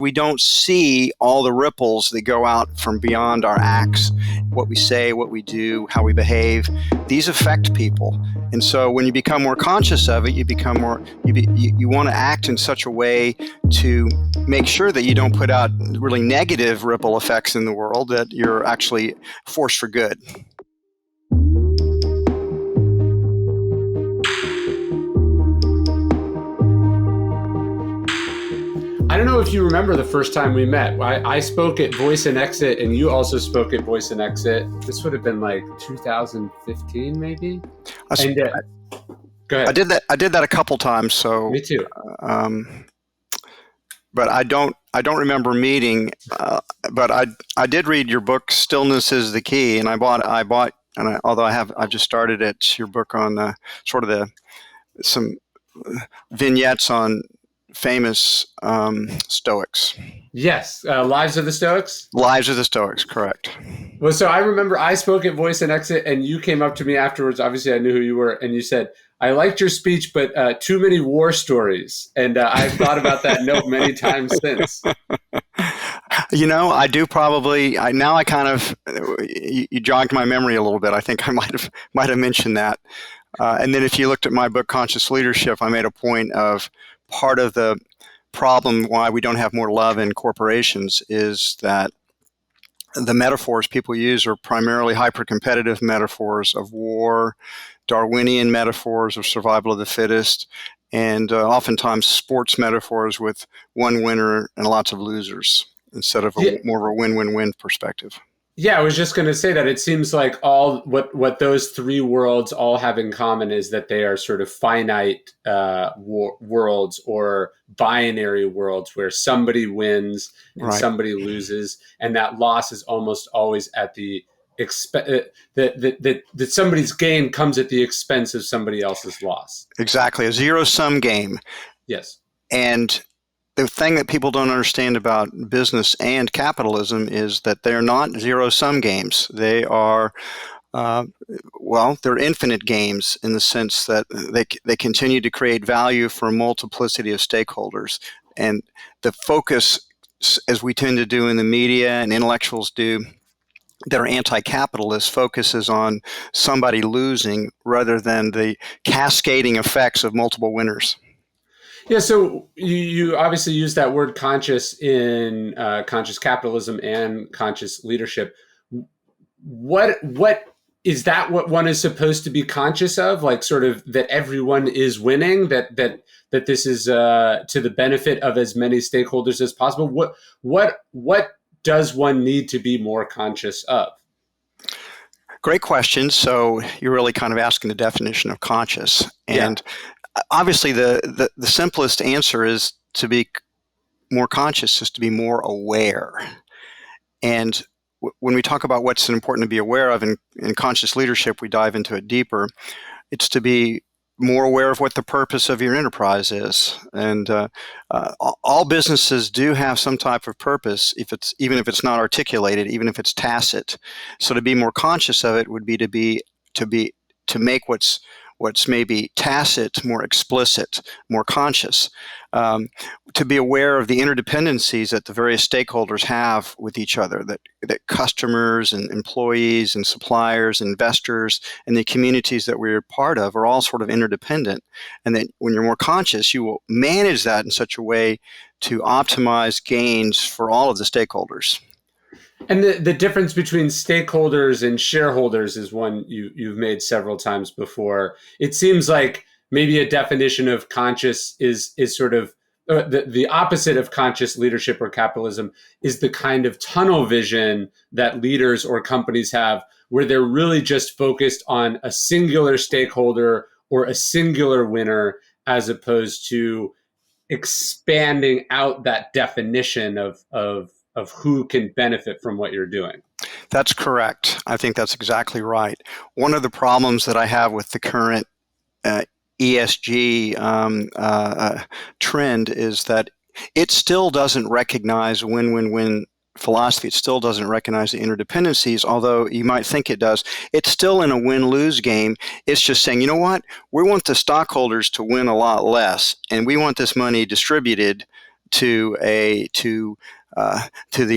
We don't see all the ripples that go out from beyond our acts, what we say, what we do, how we behave. These affect people. And so when you become more conscious of it, you become more, you want to act in such a way to make sure that you don't put out really negative ripple effects in the world, that you're actually forced for good. I don't know if you remember the first time we met. I spoke at Voice and Exit, and you also spoke at Voice and Exit. This would have been like 2015, maybe. Go ahead. I did that a couple times. So me too. But I don't remember meeting. But I did read your book, "Stillness is the Key," and I bought, although I've just started it. Your book on some vignettes on famous Stoics. Yes, Lives of the Stoics? Lives of the Stoics, correct. Well, so I remember I spoke at Voice and Exit, and you came up to me afterwards. Obviously, I knew who you were, and you said, "I liked your speech, but too many war stories." And I've thought about that note many times since. I do probably. You jogged my memory a little bit. I think I might have mentioned that. And then if you looked at my book, Conscious Leadership, I made a point of part of the problem why we don't have more love in corporations is that the metaphors people use are primarily hyper-competitive metaphors of war, Darwinian metaphors of survival of the fittest, and oftentimes sports metaphors with one winner and lots of losers instead of more of a win-win-win perspective. Yeah, I was just going to say that it seems like all what those three worlds all have in common is that they are sort of finite worlds or binary worlds where somebody wins and somebody loses, and that loss is almost always at the that somebody's gain comes at the expense of somebody else's loss. Exactly, a zero-sum game. Yes. And the thing that people don't understand about business and capitalism is that they're not zero-sum games. They are, they're infinite games in the sense that they continue to create value for a multiplicity of stakeholders. And the focus, as we tend to do in the media and intellectuals do, that are anti-capitalist, focuses on somebody losing rather than the cascading effects of multiple winners. Yeah, so you obviously use that word conscious in conscious capitalism and conscious leadership. What is that? What one is supposed to be conscious of? Like, sort of that everyone is winning. That this is to the benefit of as many stakeholders as possible. What does one need to be more conscious of? Great question. So you're really kind of asking the definition of conscious, and obviously, the simplest answer is to be more conscious, is to be more aware. And when we talk about what's important to be aware of in conscious leadership, we dive into it deeper. It's to be more aware of what the purpose of your enterprise is. And all businesses do have some type of purpose, even if it's not articulated, even if it's tacit. So to be more conscious of it would be to make what's maybe tacit more explicit, more conscious, to be aware of the interdependencies that the various stakeholders have with each other, that customers and employees and suppliers, investors, and the communities that we're part of are all sort of interdependent. And that when you're more conscious, you will manage that in such a way to optimize gains for all of the stakeholders. And the difference between stakeholders and shareholders is one you've made several times before. It seems like maybe a definition of conscious is sort of the opposite of conscious leadership or capitalism is the kind of tunnel vision that leaders or companies have, where they're really just focused on a singular stakeholder or a singular winner, as opposed to expanding out that definition of who can benefit from what you're doing. That's correct. I think that's exactly right. One of the problems that I have with the current ESG trend is that it still doesn't recognize win-win-win philosophy. It still doesn't recognize the interdependencies, although you might think it does. It's still in a win-lose game. It's just saying, you know what? We want the stockholders to win a lot less, and we want this money distributed to the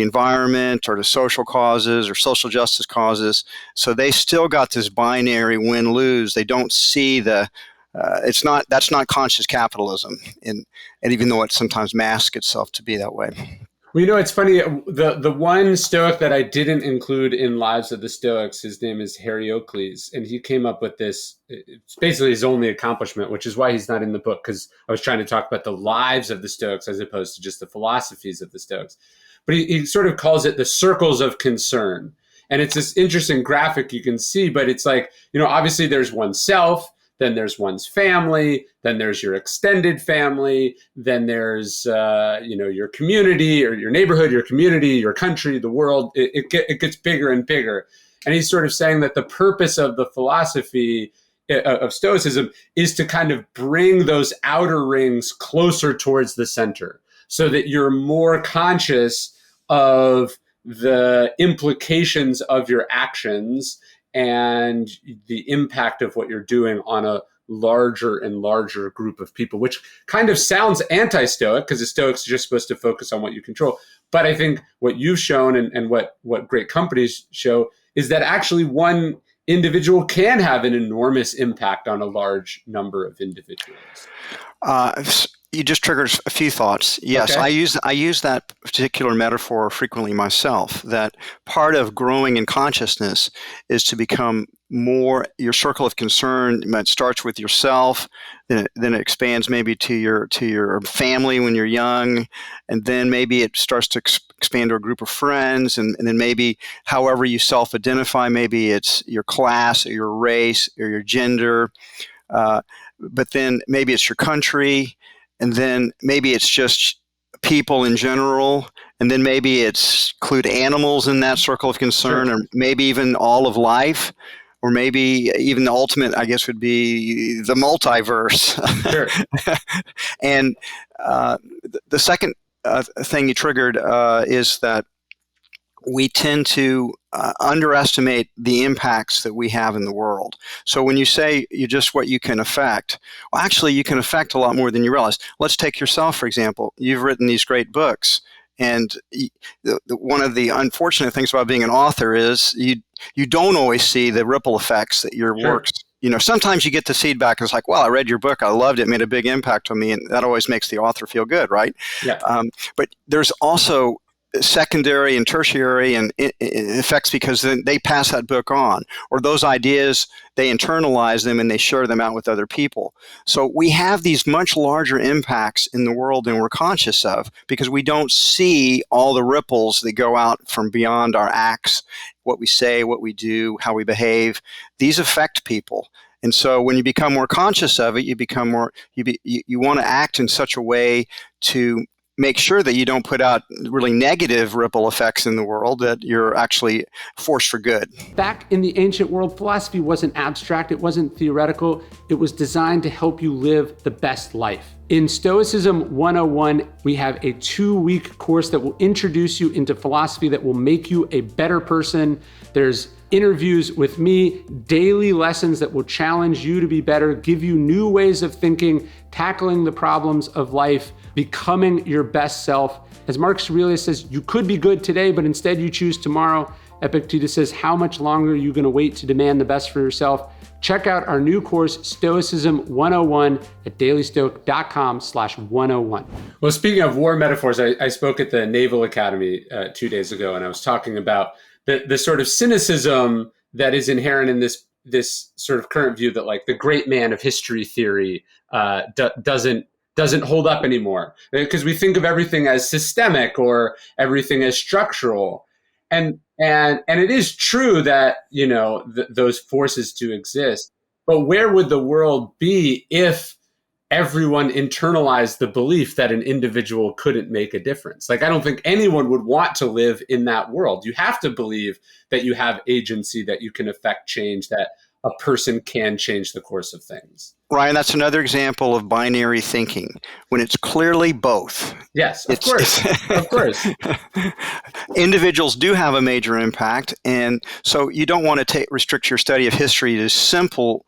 environment or to social causes or social justice causes. So they still got this binary win-lose. They don't see that's not conscious capitalism, and even though it sometimes masks itself to be that way. Well, it's funny. The one Stoic that I didn't include in Lives of the Stoics, his name is Heracles, and he came up with this. It's basically his only accomplishment, which is why he's not in the book, because I was trying to talk about the lives of the Stoics as opposed to just the philosophies of the Stoics. But he sort of calls it the circles of concern. And it's this interesting graphic you can see, but it's like, obviously there's oneself, then there's one's family, then there's your extended family, then there's your community or your neighborhood, your community, your country, the world. It gets bigger and bigger. And he's sort of saying that the purpose of the philosophy of Stoicism is to kind of bring those outer rings closer towards the center, so that you're more conscious of the implications of your actions and the impact of what you're doing on a larger and larger group of people, which kind of sounds anti-Stoic, because the Stoics are just supposed to focus on what you control. But I think what you've shown and what great companies show is that actually one individual can have an enormous impact on a large number of individuals. You just triggered a few thoughts. Yes, okay. I use that particular metaphor frequently myself, that part of growing in consciousness is to become more, your circle of concern. It starts with yourself, then it expands maybe to your family when you're young, and then maybe it starts to expand to a group of friends, and then maybe however you self-identify, maybe it's your class or your race or your gender, but then maybe it's your country. And then maybe it's just people in general, and then maybe it's include animals in that circle of concern, sure. Or maybe even all of life, or maybe even the ultimate, I guess, would be the multiverse. Sure. And the second thing you triggered is that we tend to underestimate the impacts that we have in the world. So when you say what you can affect, well, actually you can affect a lot more than you realize. Let's take yourself, for example. You've written these great books, and one of the unfortunate things about being an author is you don't always see the ripple effects that your sure. works. Sometimes you get the feedback. It's like, well, I read your book, I loved it, made a big impact on me, and that always makes the author feel good, right? Yeah. But there's also secondary and tertiary and effects, because then they pass that book on, or those ideas, they internalize them and they share them out with other people. So we have these much larger impacts in the world than we're conscious of, because we don't see all the ripples that go out from beyond our acts, what we say, what we do, how we behave. These affect people. And so when you become more conscious of it, you become more, you want to act in such a way to make sure that you don't put out really negative ripple effects in the world, that you're actually forced for good. Back in the ancient world, philosophy wasn't abstract, it wasn't theoretical, it was designed to help you live the best life. In Stoicism 101, we have a 2-week course that will introduce you into philosophy, that will make you a better person. There's interviews with me, daily lessons that will challenge you to be better, give you new ways of thinking, tackling the problems of life, becoming your best self. As Marcus Aurelius says, you could be good today, but instead you choose tomorrow. Epictetus says, how much longer are you going to wait to demand the best for yourself? Check out our new course, Stoicism 101, at dailystoic.com/101. Well, speaking of war metaphors, I spoke at the Naval Academy 2 days ago, and I was talking about the sort of cynicism that is inherent in this sort of current view that, like, the great man of history theory doesn't hold up anymore, because we think of everything as systemic or everything as structural, and it is true that those forces do exist, but where would the world be if everyone internalized the belief that an individual couldn't make a difference? Like, I don't think anyone would want to live in that world. You have to believe that you have agency, that you can affect change, that a person can change the course of things. Ryan, that's another example of binary thinking, when it's clearly both. Yes, of course. Of course. Individuals do have a major impact, and so you don't want to restrict your study of history to simple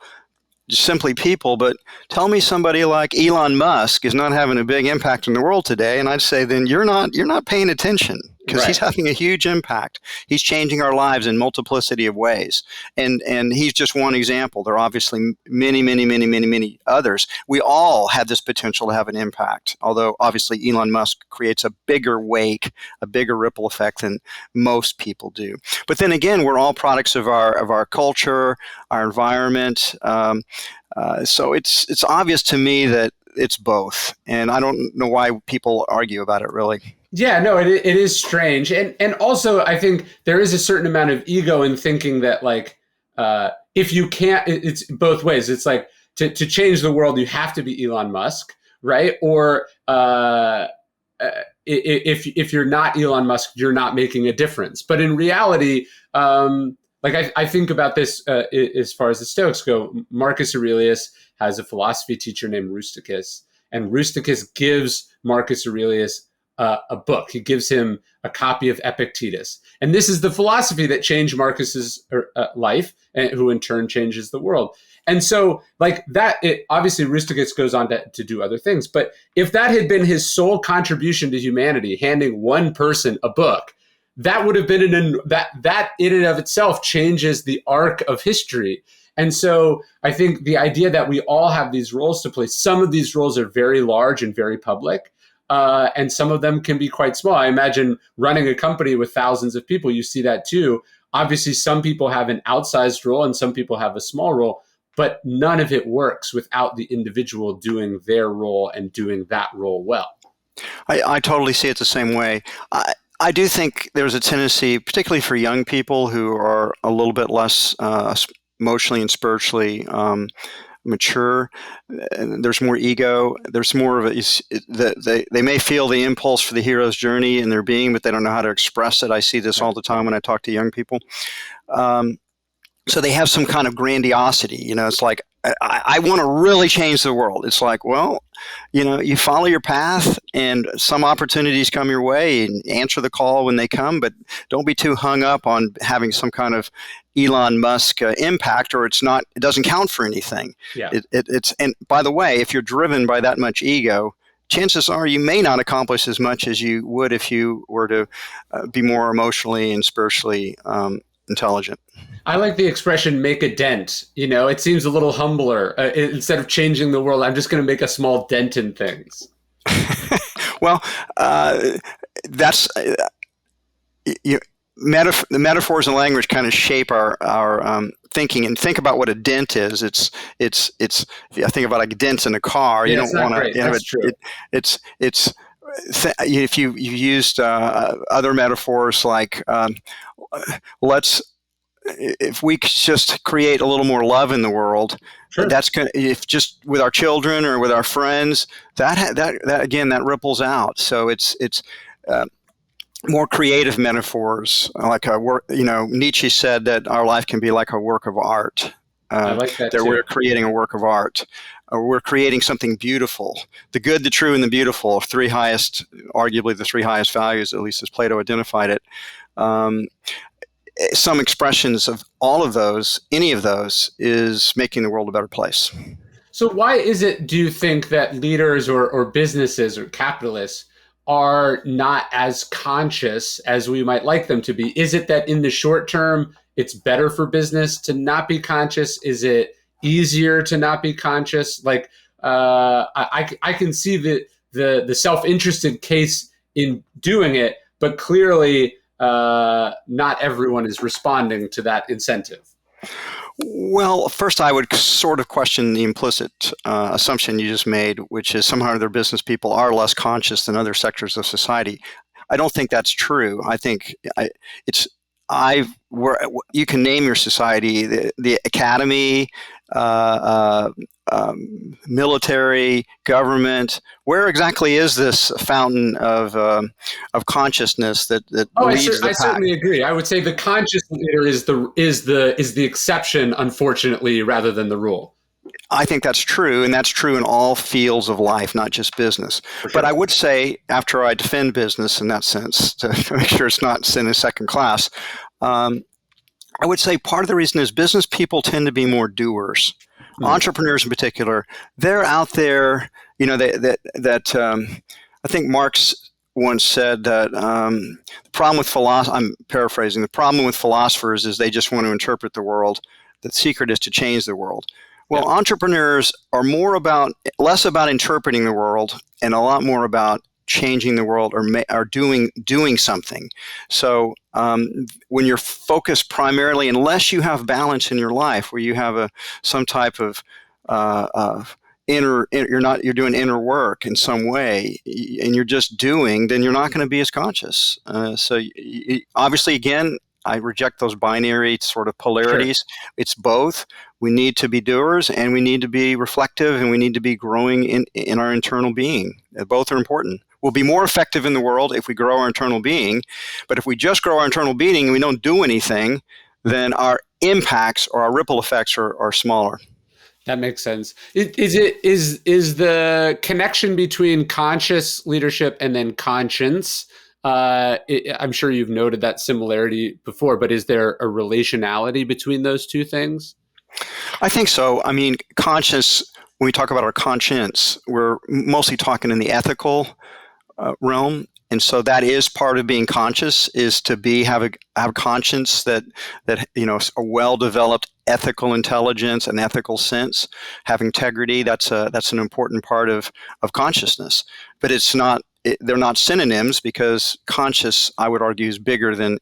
simply people, but tell me somebody like Elon Musk is not having a big impact in the world today, and I'd say then you're not paying attention, because he's Right. having a huge impact. He's changing our lives in multiplicity of ways, and he's just one example. There are obviously many, many, many, many, many others. We all have this potential to have an impact, although obviously Elon Musk creates a bigger wake, a bigger ripple effect than most people do. But then again, we're all products of our culture, our environment. So it's obvious to me that it's both, and I don't know why people argue about it really. Yeah, no, it is strange, and also I think there is a certain amount of ego in thinking that like if you can't, it's both ways. It's like to change the world, you have to be Elon Musk, right? Or if you're not Elon Musk, you're not making a difference. But in reality, like I think about this as far as the Stoics go. Marcus Aurelius has a philosophy teacher named Rusticus, and Rusticus gives Marcus Aurelius a book. He gives him a copy of Epictetus. And this is the philosophy that changed Marcus's life, and who in turn changes the world. And so, like that, obviously Rusticus goes on to do other things. But if that had been his sole contribution to humanity, handing one person a book, that would have been that in and of itself changes the arc of history. And so I think the idea that we all have these roles to play, some of these roles are very large and very public. And some of them can be quite small. I imagine running a company with thousands of people, you see that too. Obviously, some people have an outsized role and some people have a small role, but none of it works without the individual doing their role and doing that role well. I totally see it the same way. I do think there's a tendency, particularly for young people who are a little bit less emotionally and spiritually mature. There's more ego. There's more of they may feel the impulse for the hero's journey in their being, but they don't know how to express it. I see this all the time when I talk to young people. So they have some kind of grandiosity. It's like, I want to really change the world. It's like, well, you follow your path and some opportunities come your way, and answer the call when they come, but don't be too hung up on having some kind of Elon Musk impact, or it doesn't count for anything. Yeah. And by the way, if you're driven by that much ego, chances are you may not accomplish as much as you would if you were to be more emotionally and spiritually intelligent. I like the expression "make a dent." It seems a little humbler. Instead of changing the world, I'm just going to make a small dent in things. Well, that's the metaphors and language kind of shape our thinking. And think about what a dent is. It's I think about like dents in a car. Yeah, You it's don't not want great. to. That's true. It's if you used other metaphors like let's if we just create a little more love in the world, Sure. that's going to, if just with our children or with our friends, that again, that ripples out. So it's uh, more creative metaphors, like a work. Nietzsche said that our life can be like a work of art. I like that That too. we're creating a work of art. We're creating something beautiful. The good, the true, and the beautiful, arguably the three highest values, at least as Plato identified it. Some expressions of all of those, any of those, is making the world a better place. So why is it, do you think, that leaders or businesses or capitalists are not as conscious as we might like them to be? Is it that in the short term, it's better for business to not be conscious? Is it easier to not be conscious? Like I can see the self-interested case in doing it, but clearly not everyone is responding to that incentive. Well, first, I would sort of question the implicit assumption you just made, which is somehow other business people are less conscious than other sectors of society. I don't think that's true. I think it's you can name your society, the academy, uh, military, government. Where exactly is this fountain of consciousness that Oh, leads the I pack? certainly agree. I would say the conscious leader is the exception, unfortunately, rather than the rule. I think that's true, and that's true in all fields of life, not just business. For But I sure. would say, after I defend business in that sense, to make sure it's not seen as second class, um, I would say part of the reason is business people tend to be more doers. Mm. entrepreneurs in particular, they're out there. I think Marx once said that the problem with I'm paraphrasing. The problem with philosophers is they just want to interpret the world. The secret is to change the world. Yeah. Well, entrepreneurs are less about interpreting the world and a lot more about changing the world or doing something. So when you're focused primarily, unless you have balance in your life, where you have some type of you're doing inner work in some way, and you're just doing, then you're not going to be as conscious. Obviously, again, I reject those binary sort of Sure. polarities. It's both. We need to be doers, and we need to be reflective, and we need to be growing in our internal being. Both are important. We'll be more effective in the world if we grow our internal being, but if we just grow our internal being and we don't do anything, then our impacts or our ripple effects are smaller. That makes sense. Is the connection between conscious leadership and then conscience? I'm sure you've noted that similarity before, but is there a relationality between those two things? I think so. I mean, when we talk about our conscience, we're mostly talking in the ethical realm. And so that is part of being conscious, is to have a conscience that a well developed ethical intelligence and ethical sense, have integrity. That's an important part of consciousness. But they're not synonyms, because conscious, I would argue, is bigger than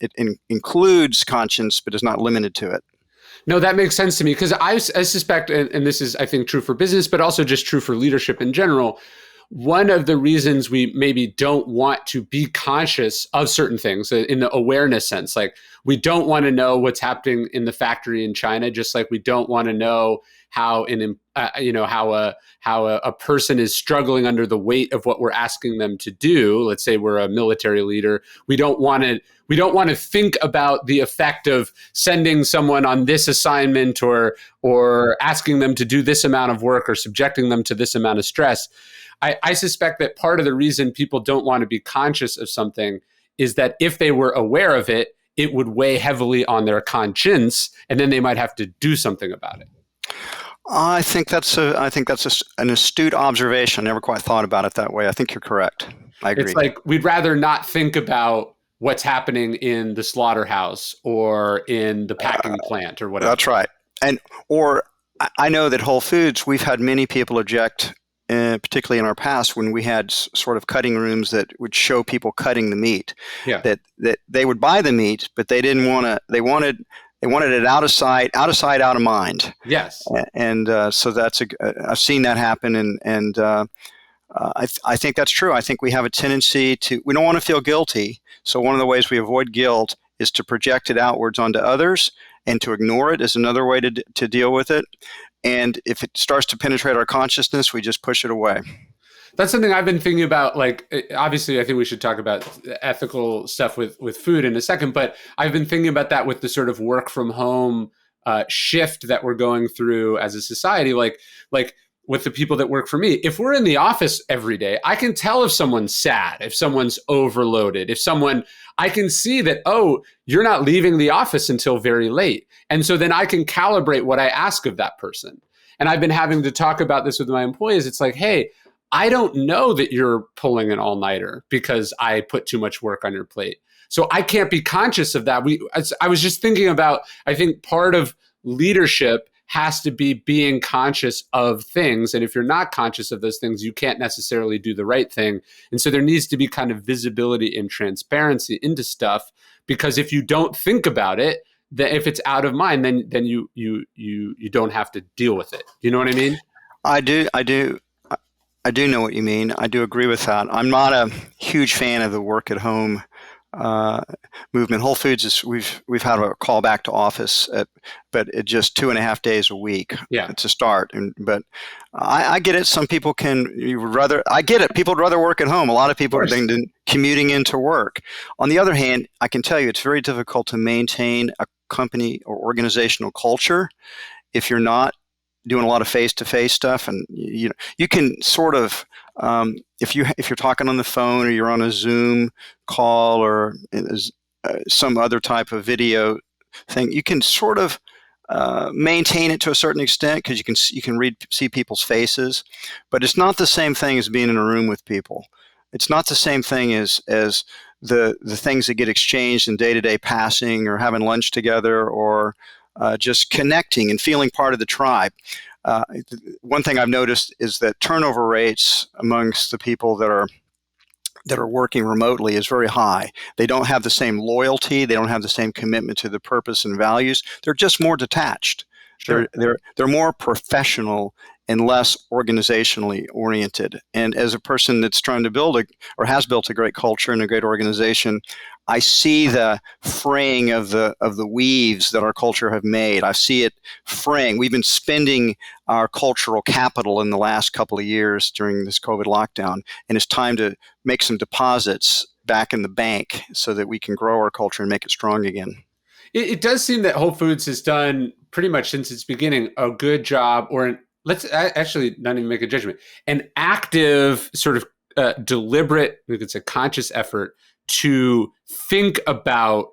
includes conscience, but is not limited to it. No, that makes sense to me, because I suspect, and this is, I think, true for business, but also just true for leadership in general. One of the reasons we maybe don't want to be conscious of certain things in the awareness sense, like we don't want to know what's happening in the factory in China, just like we don't want to know how a person is struggling under the weight of what we're asking them to do. Let's say we're a military leader. We don't want to think about the effect of sending someone on this assignment or asking them to do this amount of work or subjecting them to this amount of stress. I suspect that part of the reason people don't want to be conscious of something is that if they were aware of it, it would weigh heavily on their conscience, and then they might have to do something about it. I think that's an astute observation. I never quite thought about it that way. I think you're correct. I It's agree. like we'd rather not think about what's happening in the slaughterhouse or in the packing plant or whatever. That's right. Or I know that Whole Foods, we've had many people object, particularly in our past, when we had sort of cutting rooms that would show people cutting the meat. Yeah. That they would buy the meat, but they didn't want to. They wanted it out of sight, out of mind. Yes. And so I've seen that happen, and I think that's true. I think we have a tendency we don't want to feel guilty. So one of the ways we avoid guilt is to project it outwards onto others, and to ignore it is another way to deal with it. And if it starts to penetrate our consciousness, we just push it away. That's something I've been thinking about. Like, obviously, I think we should talk about ethical stuff with food in a second, but I've been thinking about that with the sort of work from home shift that we're going through as a society. Like with the people that work for me, if we're in the office every day, I can tell if someone's sad, if someone's overloaded, I can see that, oh, you're not leaving the office until very late. And so then I can calibrate what I ask of that person. And I've been having to talk about this with my employees. It's like, hey, I don't know that you're pulling an all-nighter because I put too much work on your plate. So I can't be conscious of that. I was just thinking about, I think part of leadership has to be being conscious of things. And if you're not conscious of those things, you can't necessarily do the right thing. And so there needs to be kind of visibility and transparency into stuff, because if you don't think about it, then if it's out of mind, then you don't have to deal with it. You know what I mean? I do know what you mean. I do agree with that. I'm not a huge fan of the work at home movement. Whole Foods we've had a call back to office, but it just 2.5 days a week to start. But I get it. Some people I get it. People would rather work at home. A lot of people are commuting into work. On the other hand, I can tell you it's very difficult to maintain a company or organizational culture if you're not doing a lot of face-to-face stuff. And you can sort of if you're talking on the phone, or you're on a Zoom call, or some other type of video thing, you can sort of maintain it to a certain extent because you can see people's faces, but it's not the same thing as being in a room with people. It's not the same thing as the things that get exchanged in day to day passing or having lunch together or just connecting and feeling part of the tribe. Uh, One thing I've noticed is that turnover rates amongst the people that are working remotely is very high. They don't have the same loyalty. They don't have the same commitment to the purpose and values. They're just more detached. Sure. They're more professional and less organizationally oriented. And as a person that's trying to or has built a great culture and a great organization, I see the fraying of the weaves that our culture have made. I see it fraying. We've been spending our cultural capital in the last couple of years during this COVID lockdown, and it's time to make some deposits back in the bank so that we can grow our culture and make it strong again. It does seem that Whole Foods has done pretty much since its beginning a good job, let's actually not even make a judgment, an active sort of deliberate, I think it's a conscious effort to think about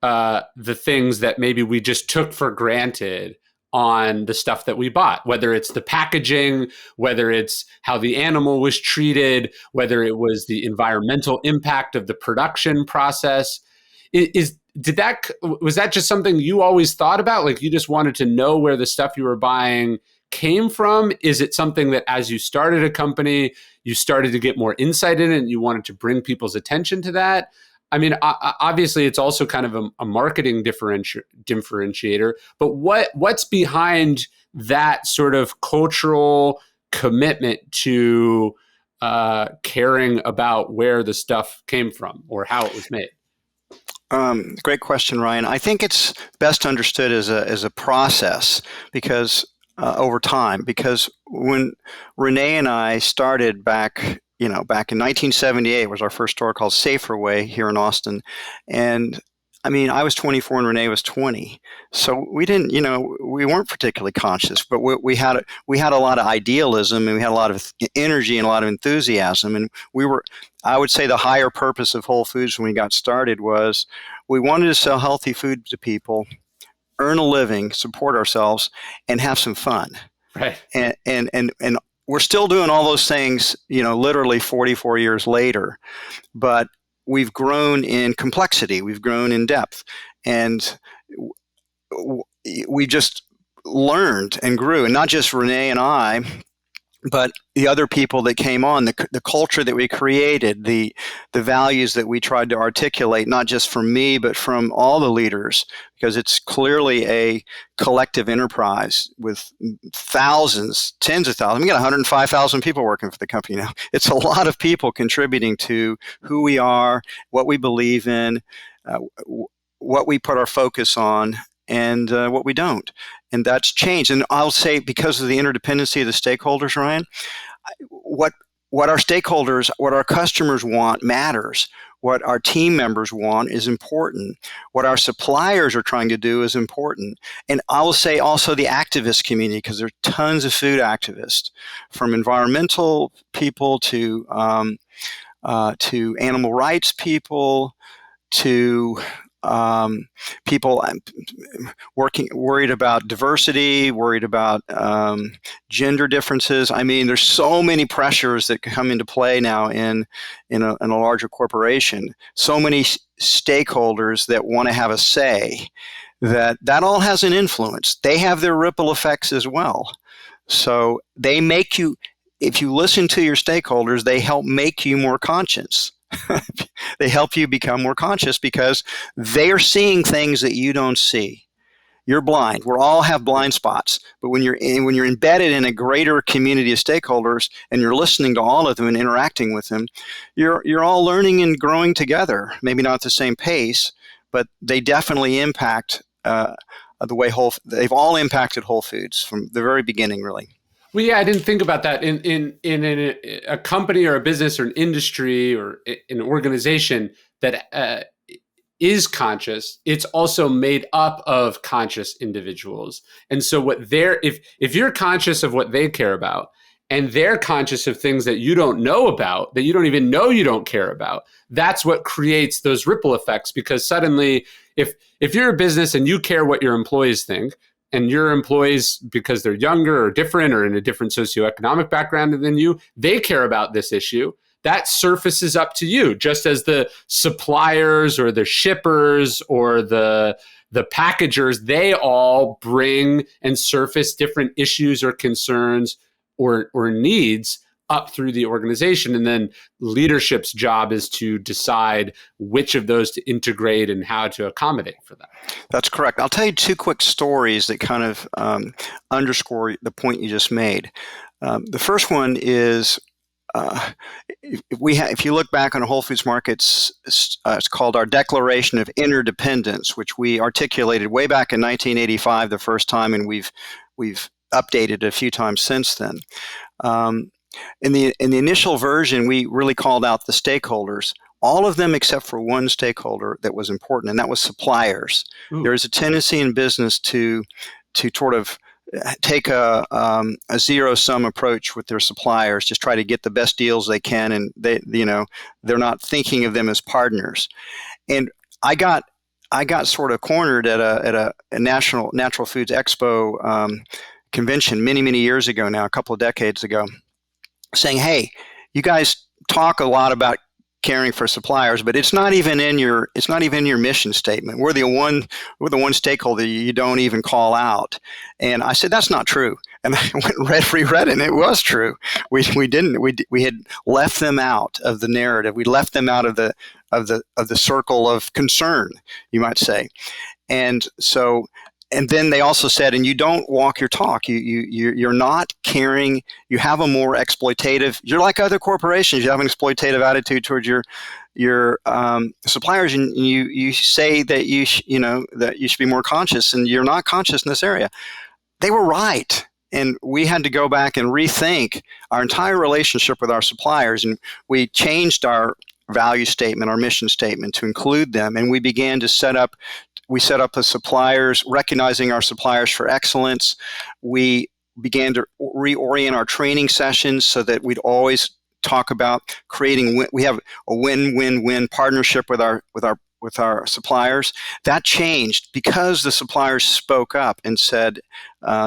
the things that maybe we just took for granted on the stuff that we bought, whether it's the packaging, whether it's how the animal was treated, whether it was the environmental impact of the production process. Was that just something you always thought about? Like you just wanted to know where the stuff you were buying came from? Is it something that as you started a company, you started to get more insight in it and you wanted to bring people's attention to that? I mean, obviously, it's also kind of a marketing differentiator. But what's behind that sort of cultural commitment to caring about where the stuff came from or how it was made? Great question, Ryan. I think it's best understood as a process because over time. Because when Renee and I started back in 1978 was our first store called Saferway here in Austin, and I mean I was 24 and Renee was 20, so we didn't, we weren't particularly conscious, but we had a lot of idealism and we had a lot of energy and a lot of enthusiasm, and I would say the higher purpose of Whole Foods when we got started was we wanted to sell healthy food to people, earn a living, support ourselves, and have some fun. Right. And we're still doing all those things, literally 44 years later, but we've grown in complexity, we've grown in depth, and we just learned and grew. And not just Renee and I, but the other people that came on, the culture that we created, the values that we tried to articulate, not just from me, but from all the leaders, because it's clearly a collective enterprise with thousands, tens of thousands. We got 105,000 people working for the company now. It's a lot of people contributing to who we are, what we believe in, what we put our focus on, and what we don't. And that's changed. And I'll say because of the interdependency of the stakeholders, Ryan, what our stakeholders, what our customers want matters. What our team members want is important. What our suppliers are trying to do is important. And I will say also the activist community, because there are tons of food activists, from environmental people to animal rights people, to people worried about diversity, worried about gender differences. I mean, there's so many pressures that come into play now in a larger corporation. So many stakeholders that want to have a say. That all has an influence. They have their ripple effects as well. So they make you. If you listen to your stakeholders, they help make you more conscious. They help you become more conscious because they are seeing things that you don't see. You're blind. We all have blind spots. But when you're embedded in a greater community of stakeholders and you're listening to all of them and interacting with them, you're all learning and growing together. Maybe not at the same pace, but they definitely impact the way they've all impacted Whole Foods from the very beginning, really. Well, yeah, I didn't think about that. In a company or a business or an industry or an organization that is conscious, it's also made up of conscious individuals. And so if you're conscious of what they care about and they're conscious of things that you don't know about, that you don't even know you don't care about, that's what creates those ripple effects. Because suddenly, if you're a business and you care what your employees think, and your employees, because they're younger or different or in a different socioeconomic background than you, they care about this issue. That surfaces up to you, just as the suppliers or the shippers or the packagers, they all bring and surface different issues or concerns or needs up through the organization. And then leadership's job is to decide which of those to integrate and how to accommodate for that. That's correct. I'll tell you two quick stories that kind of underscore the point you just made. The first one is if you look back on Whole Foods Markets, it's called our Declaration of Interdependence, which we articulated way back in 1985 the first time, and we've updated it a few times since then. In the initial version, we really called out the stakeholders, all of them except for one stakeholder that was important, and that was suppliers. Ooh. There is a tendency in business to sort of take a zero-sum approach with their suppliers, just try to get the best deals they can, and they're not thinking of them as partners. And I got sort of cornered at a national natural foods expo convention many years ago now, a couple of decades ago, saying, "Hey, you guys talk a lot about caring for suppliers, but it's not even in your mission statement. We're the one stakeholder you don't even call out." And I said, "That's not true." And I went and reread it, and it was true. We had left them out of the narrative. We left them out of the circle of concern, you might say. And so, and then they also said, and you don't walk your talk. You're not caring. You have a more exploitative. You're like other corporations. You have an exploitative attitude towards your suppliers, and you say that that you should be more conscious, and you're not conscious in this area. They were right, and we had to go back and rethink our entire relationship with our suppliers, and we changed our value statement, our mission statement to include them, and we began to set up the suppliers, recognizing our suppliers for excellence. We began to reorient our training sessions so that we'd always talk about creating. We have a win-win-win partnership with our suppliers. That changed because the suppliers spoke up and said,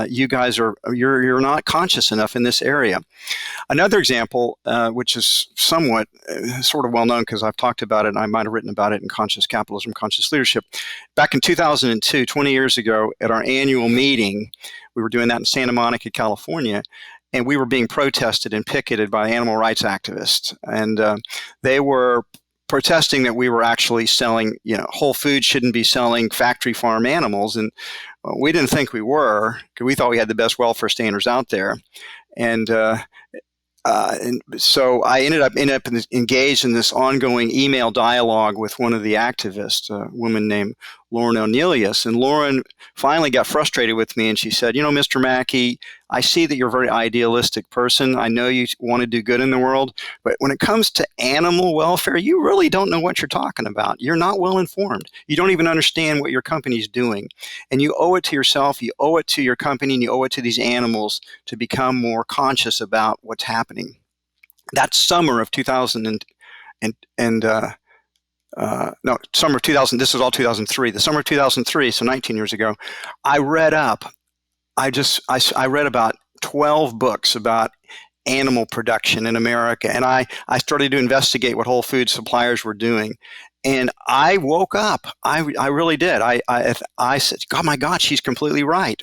"You guys you're not conscious enough in this area." Another example, which is somewhat sort of well known because I've talked about it and I might have written about it in Conscious Capitalism, Conscious Leadership. Back in 2002, 20 years ago, at our annual meeting, we were doing that in Santa Monica, California, and we were being protested and picketed by animal rights activists. And they were protesting that we were actually selling, Whole Foods shouldn't be selling factory farm animals. And we didn't think we were, because we thought we had the best welfare standards out there. And so I ended up engaged in this ongoing email dialogue with one of the activists, a woman named Lauren O'Neill. And Lauren finally got frustrated with me, and she said, "Mr. Mackey, I see that you're a very idealistic person. I know you want to do good in the world, but when it comes to animal welfare, you really don't know what you're talking about. You're not well informed. You don't even understand what your company's doing. And you owe it to yourself, you owe it to your company, and you owe it to these animals to become more conscious about what's happening." That summer of 2000 summer of 2000, this is all 2003. The summer of 2003, so 19 years ago, I read up. I read about 12 books about animal production in America, and I started to investigate what Whole Foods suppliers were doing. And I woke up. I really did. I said, "God, my God, she's completely right.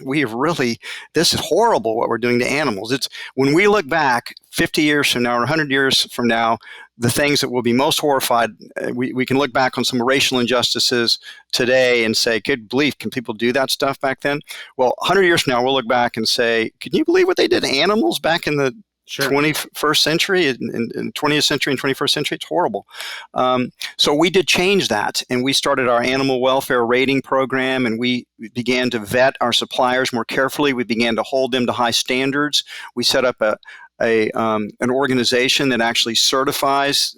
This is horrible what we're doing to animals." It's when we look back 50 years from now or 100 years from now, the things that will be most horrified, we can look back on some racial injustices today and say, "Good belief, can people do that stuff back then?" Well, 100 years from now, we'll look back and say, "Can you believe what they did to animals back in the 21st century, in 20th century and 21st century?" It's horrible. So we did change that, and we started our animal welfare rating program, and we began to vet our suppliers more carefully. We began to hold them to high standards. We set up an organization that actually certifies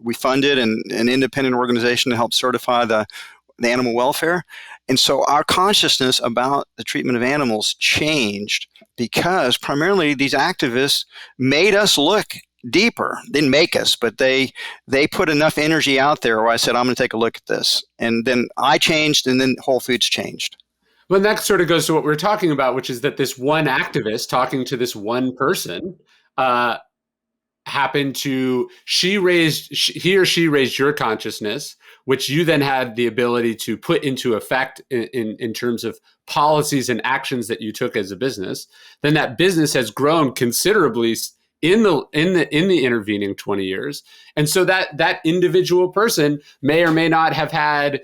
we funded an independent organization to help certify the animal welfare. And so our consciousness about the treatment of animals changed because primarily these activists made us look deeper. They didn't make us, but they put enough energy out there where I said, "I'm going to take a look at this." And then I changed, and then Whole Foods changed. Well, that sort of goes to what we were talking about, which is that this one activist talking to this one person uh, happened to he or she raised your consciousness, which you then had the ability to put into effect in terms of policies and actions that you took as a business. Then that business has grown considerably in the intervening 20 years, and so that individual person may or may not have had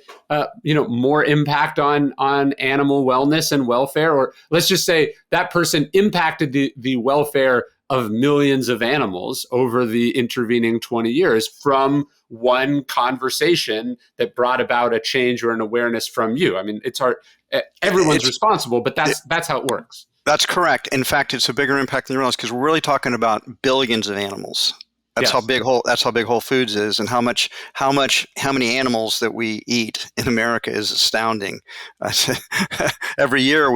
more impact on animal wellness and welfare, or let's just say that person impacted the welfare of millions of animals over the intervening 20 years from one conversation that brought about a change or an awareness from you. I mean, it's hard. Everyone's It's responsible, but that's how it works. That's correct. In fact, it's a bigger impact than you realize because we're really talking about billions of animals. Yes. That's how big Whole Foods is, and how many animals that we eat in America is astounding. Every year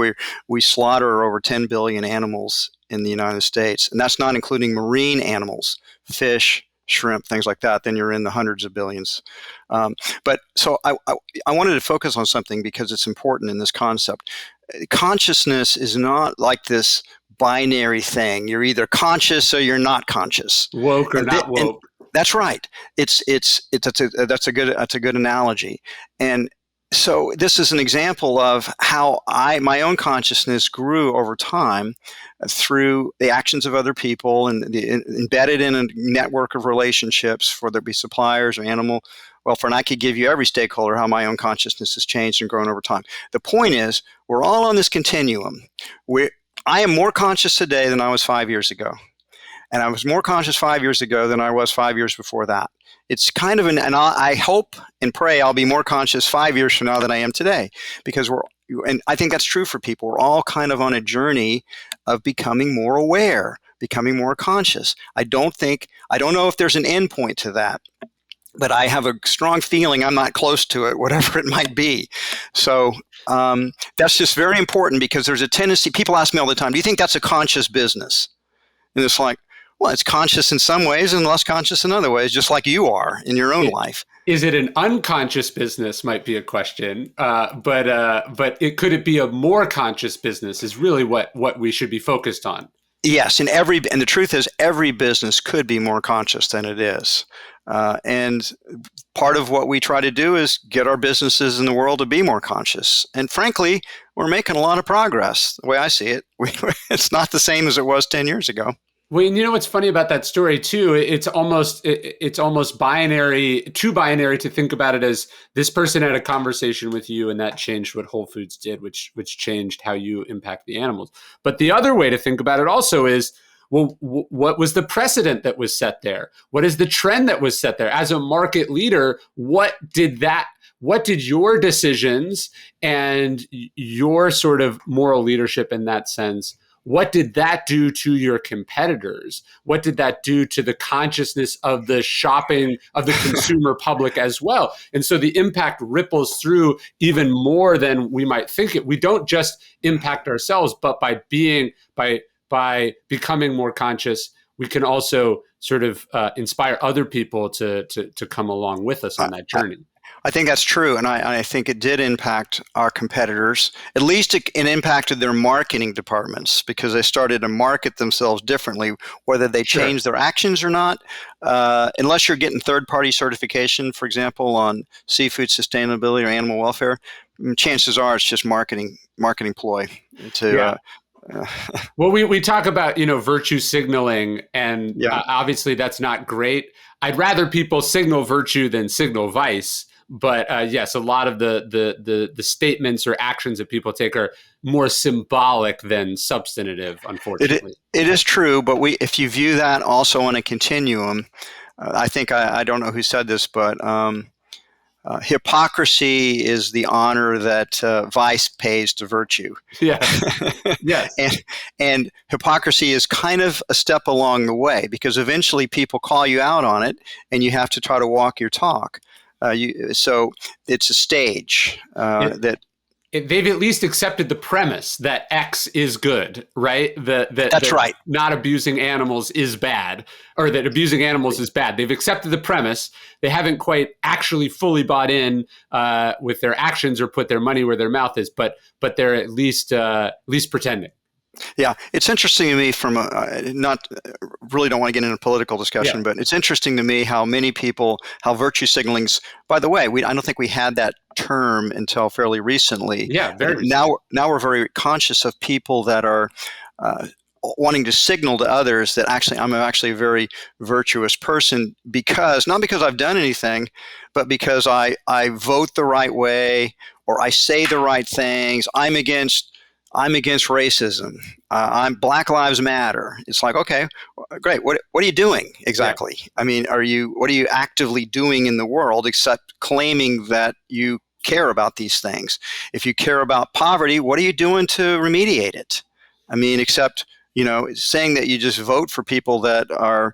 we slaughter over 10 billion animals in the United States, and that's not including marine animals, fish, shrimp, things like that. Then you're in the hundreds of billions. But so I wanted to focus on something because it's important in this concept. Consciousness is not like this binary thing. You're either conscious or you're not conscious. Woke or not And woke. that's right. That's a good analogy. And so this is an example of how my own consciousness grew over time through the actions of other people and embedded in a network of relationships, whether it be suppliers or animal welfare. And I could give you every stakeholder how my own consciousness has changed and grown over time. The point is, we're all on this continuum. I am more conscious today than I was 5 years ago. And I was more conscious 5 years ago than I was 5 years before that. It's kind of and I hope and pray I'll be more conscious 5 years from now than I am today, because and I think that's true for people. We're all kind of on a journey of becoming more aware, becoming more conscious. I don't know if there's an end point to that, but I have a strong feeling I'm not close to it, whatever it might be. So that's just very important, because there's a tendency, people ask me all the time, do you think that's a conscious business? And it's like, well, it's conscious in some ways and less conscious in other ways, just like you are in your own life. Is it an unconscious business? Might be a question, but could it be a more conscious business? Is really what we should be focused on. Yes, and the truth is, every business could be more conscious than it is, and part of what we try to do is get our businesses in the world to be more conscious. And frankly, we're making a lot of progress. The way I see it, it's not the same as it was 10 years ago. Well, you know what's funny about that story too? It's almost binary, too binary to think about it as this person had a conversation with you and that changed what Whole Foods did, which changed how you impact the animals. But the other way to think about it also is, well, what was the precedent that was set there? What is the trend that was set there? As a market leader, what did your decisions and your sort of moral leadership in that sense, what did that do to your competitors? What did that do to the consciousness of the shopping, of the consumer public as well? And so the impact ripples through even more than we might think it. We don't just impact ourselves, but by becoming more conscious, we can also sort of inspire other people to come along with us on that journey. I think that's true, and I think it did impact our competitors. At least it impacted their marketing departments, because they started to market themselves differently, whether they changed their actions or not. Unless you're getting third-party certification, for example, on seafood sustainability or animal welfare, chances are it's just marketing ploy to. Well, we talk about virtue signaling, and obviously that's not great. I'd rather people signal virtue than signal vice. But yes, a lot of the statements or actions that people take are more symbolic than substantive, unfortunately. It is true, but if you view that also on a continuum, I think I don't know who said this, but hypocrisy is the honor that vice pays to virtue. Yeah. Yes. and hypocrisy is kind of a step along the way, because eventually people call you out on it, and you have to try to walk your talk. So it's a stage that they've at least accepted the premise that X is good, right? That's That right. not abusing animals is bad, or that abusing animals is bad. They've accepted the premise. They haven't quite actually fully bought in with their actions or put their money where their mouth is, but they're at least pretending. Yeah, it's interesting to me from not really don't want to get into a political Yeah, discussion, but it's interesting to me how many people, how virtue signaling's, by the way, I don't think we had that term until fairly recently. yeah, very recently. Now we're very conscious of people that are uh, wanting to signal to others that actually I'm actually a very virtuous person, because not because I've done anything, but because I vote the right way, or I say the right things. I'm against racism. I'm Black Lives Matter. It's like, okay, great. What are you doing Yeah. exactly? I mean, what are you actively doing in the world except claiming that you care about these things? If you care about poverty, what are you doing to remediate it? I mean, except, saying that you just vote for people that are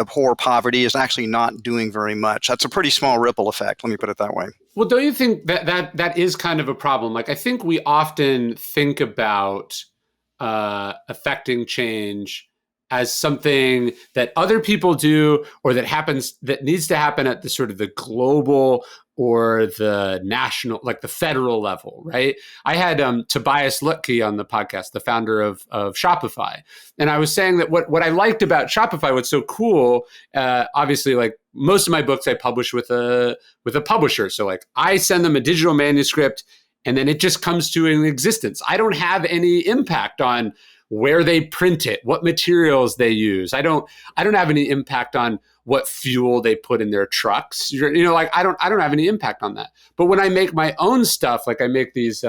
abhor poverty is actually not doing very much. That's a pretty small ripple effect. Let me put it that way. Well, don't you think that is kind of a problem? Like, I think we often think about affecting change as something that other people do, or that needs to happen at the sort of the global or the national, like the federal level, right? I had Tobias Lutke on the podcast, the founder of Shopify, and I was saying that what I liked about Shopify, what's so cool, obviously, like most of my books I publish with a publisher, so like I send them a digital manuscript and then it just comes to an existence. I don't have any impact on where they print it, what materials they use. I don't have any impact on what fuel they put in their trucks. Like I don't have any impact on that. But when I make my own stuff, like I make these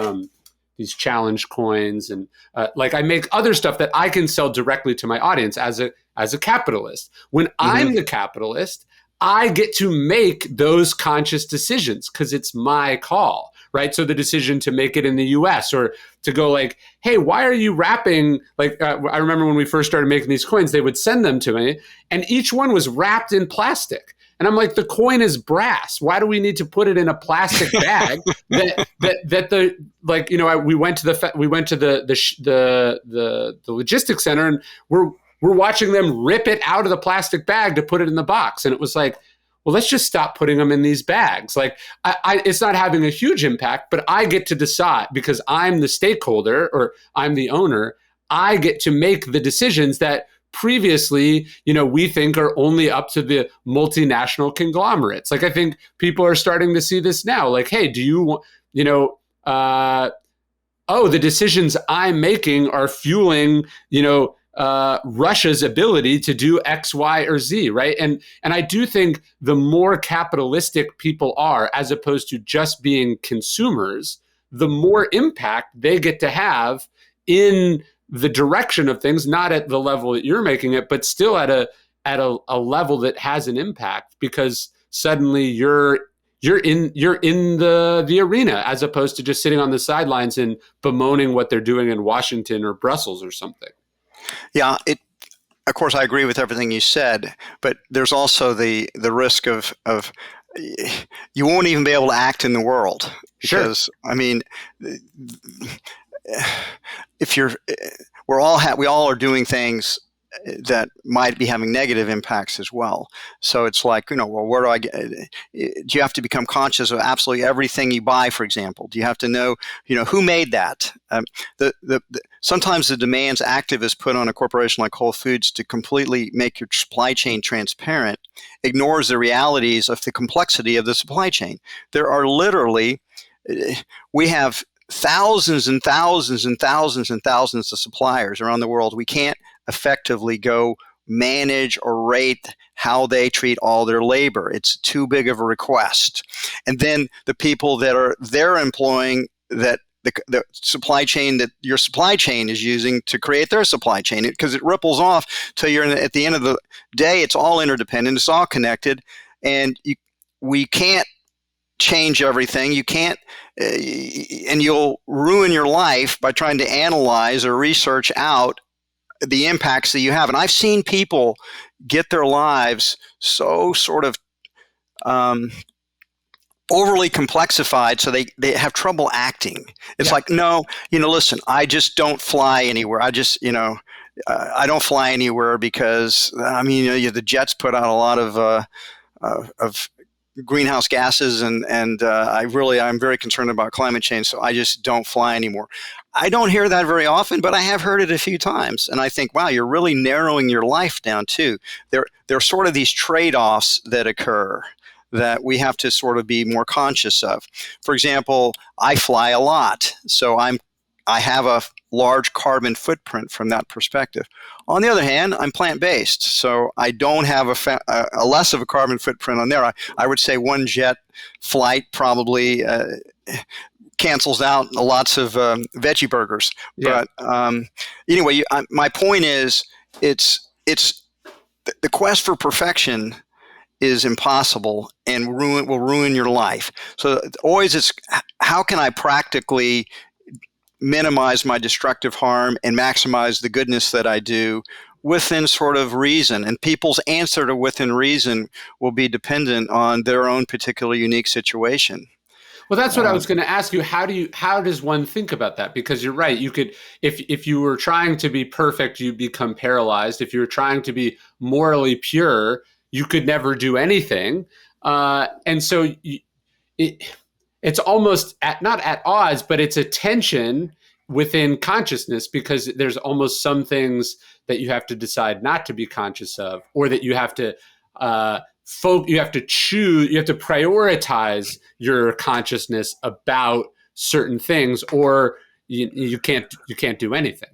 challenge coins, and like I make other stuff that I can sell directly to my audience as a capitalist. When Mm-hmm. I'm the capitalist, I get to make those conscious decisions because it's my call, right? So the decision to make it in the US, or to go like, hey, why are you wrapping? Like, I remember when we first started making these coins, they would send them to me, and each one was wrapped in plastic. And I'm like, the coin is brass. Why do we need to put it in a plastic bag? that the like, we went to the logistics center, and we're watching them rip it out of the plastic bag to put it in the box. And it was like, well, let's just stop putting them in these bags. Like, it's not having a huge impact, but I get to decide because I'm the stakeholder, or I'm the owner. I get to make the decisions that previously, we think are only up to the multinational conglomerates. Like, I think people are starting to see this now. Like, hey, do you want, the decisions I'm making are fueling, Russia's ability to do X, Y, or Z, right? And I do think the more capitalistic people are, as opposed to just being consumers, the more impact they get to have in the direction of things, not at the level that you're making it, but still at a level that has an impact, because suddenly you're in the arena, as opposed to just sitting on the sidelines and bemoaning what they're doing in Washington or Brussels or something. Yeah, of course, I agree with everything you said, but there's also the risk of you won't even be able to act in the world, Sure. because I mean, if you're we all are doing things that might be having negative impacts as well. So it's like, well, where do I get? Do you have to become conscious of absolutely everything you buy, for example? Do you have to know, who made that? Sometimes the demands activists put on a corporation like Whole Foods to completely make your supply chain transparent ignores the realities of the complexity of the supply chain. There are literally, we have thousands and thousands and thousands and thousands of suppliers around the world. We can't effectively go manage or rate how they treat all their labor. It's too big of a request. And then the people that they're employing, that the supply chain that your supply chain is using to create their supply chain, because it ripples off till you're at the end of the day, it's all interdependent, it's all connected, and we can't change everything. You can't, and you'll ruin your life by trying to analyze or research out the impacts that you have. And I've seen people get their lives so sort of overly complexified, so they have trouble acting. It's Yeah. like, no, listen, I just don't fly anywhere. I just, I don't fly anywhere because, I mean, the jets put out a lot of greenhouse gases, and I'm very concerned about climate change, so I just don't fly anymore. I don't hear that very often, but I have heard it a few times, and I think, wow, you're really narrowing your life down too. There are sort of these trade-offs that occur that we have to sort of be more conscious of. For example, I fly a lot, so I have a large carbon footprint from that perspective. On the other hand, I'm plant-based, so I don't have a less of a carbon footprint on there. I would say one jet flight probably cancels out lots of veggie burgers. Yeah. But anyway, my point is, it's the quest for perfection is impossible and will ruin your life. So always it's, how can I practically minimize my destructive harm and maximize the goodness that I do within sort of reason? And people's answer to within reason will be dependent on their own particular unique situation. Well, that's what I was going to ask you. How does one think about that? Because you're right. You could, if you were trying to be perfect, you'd become paralyzed. If you were trying to be morally pure, you could never do anything. And so it's almost not at odds, but it's a tension within consciousness, because there's almost some things that you have to decide not to be conscious of, or that you have to you have to choose, you have to prioritize your consciousness about certain things, or you can't do anything.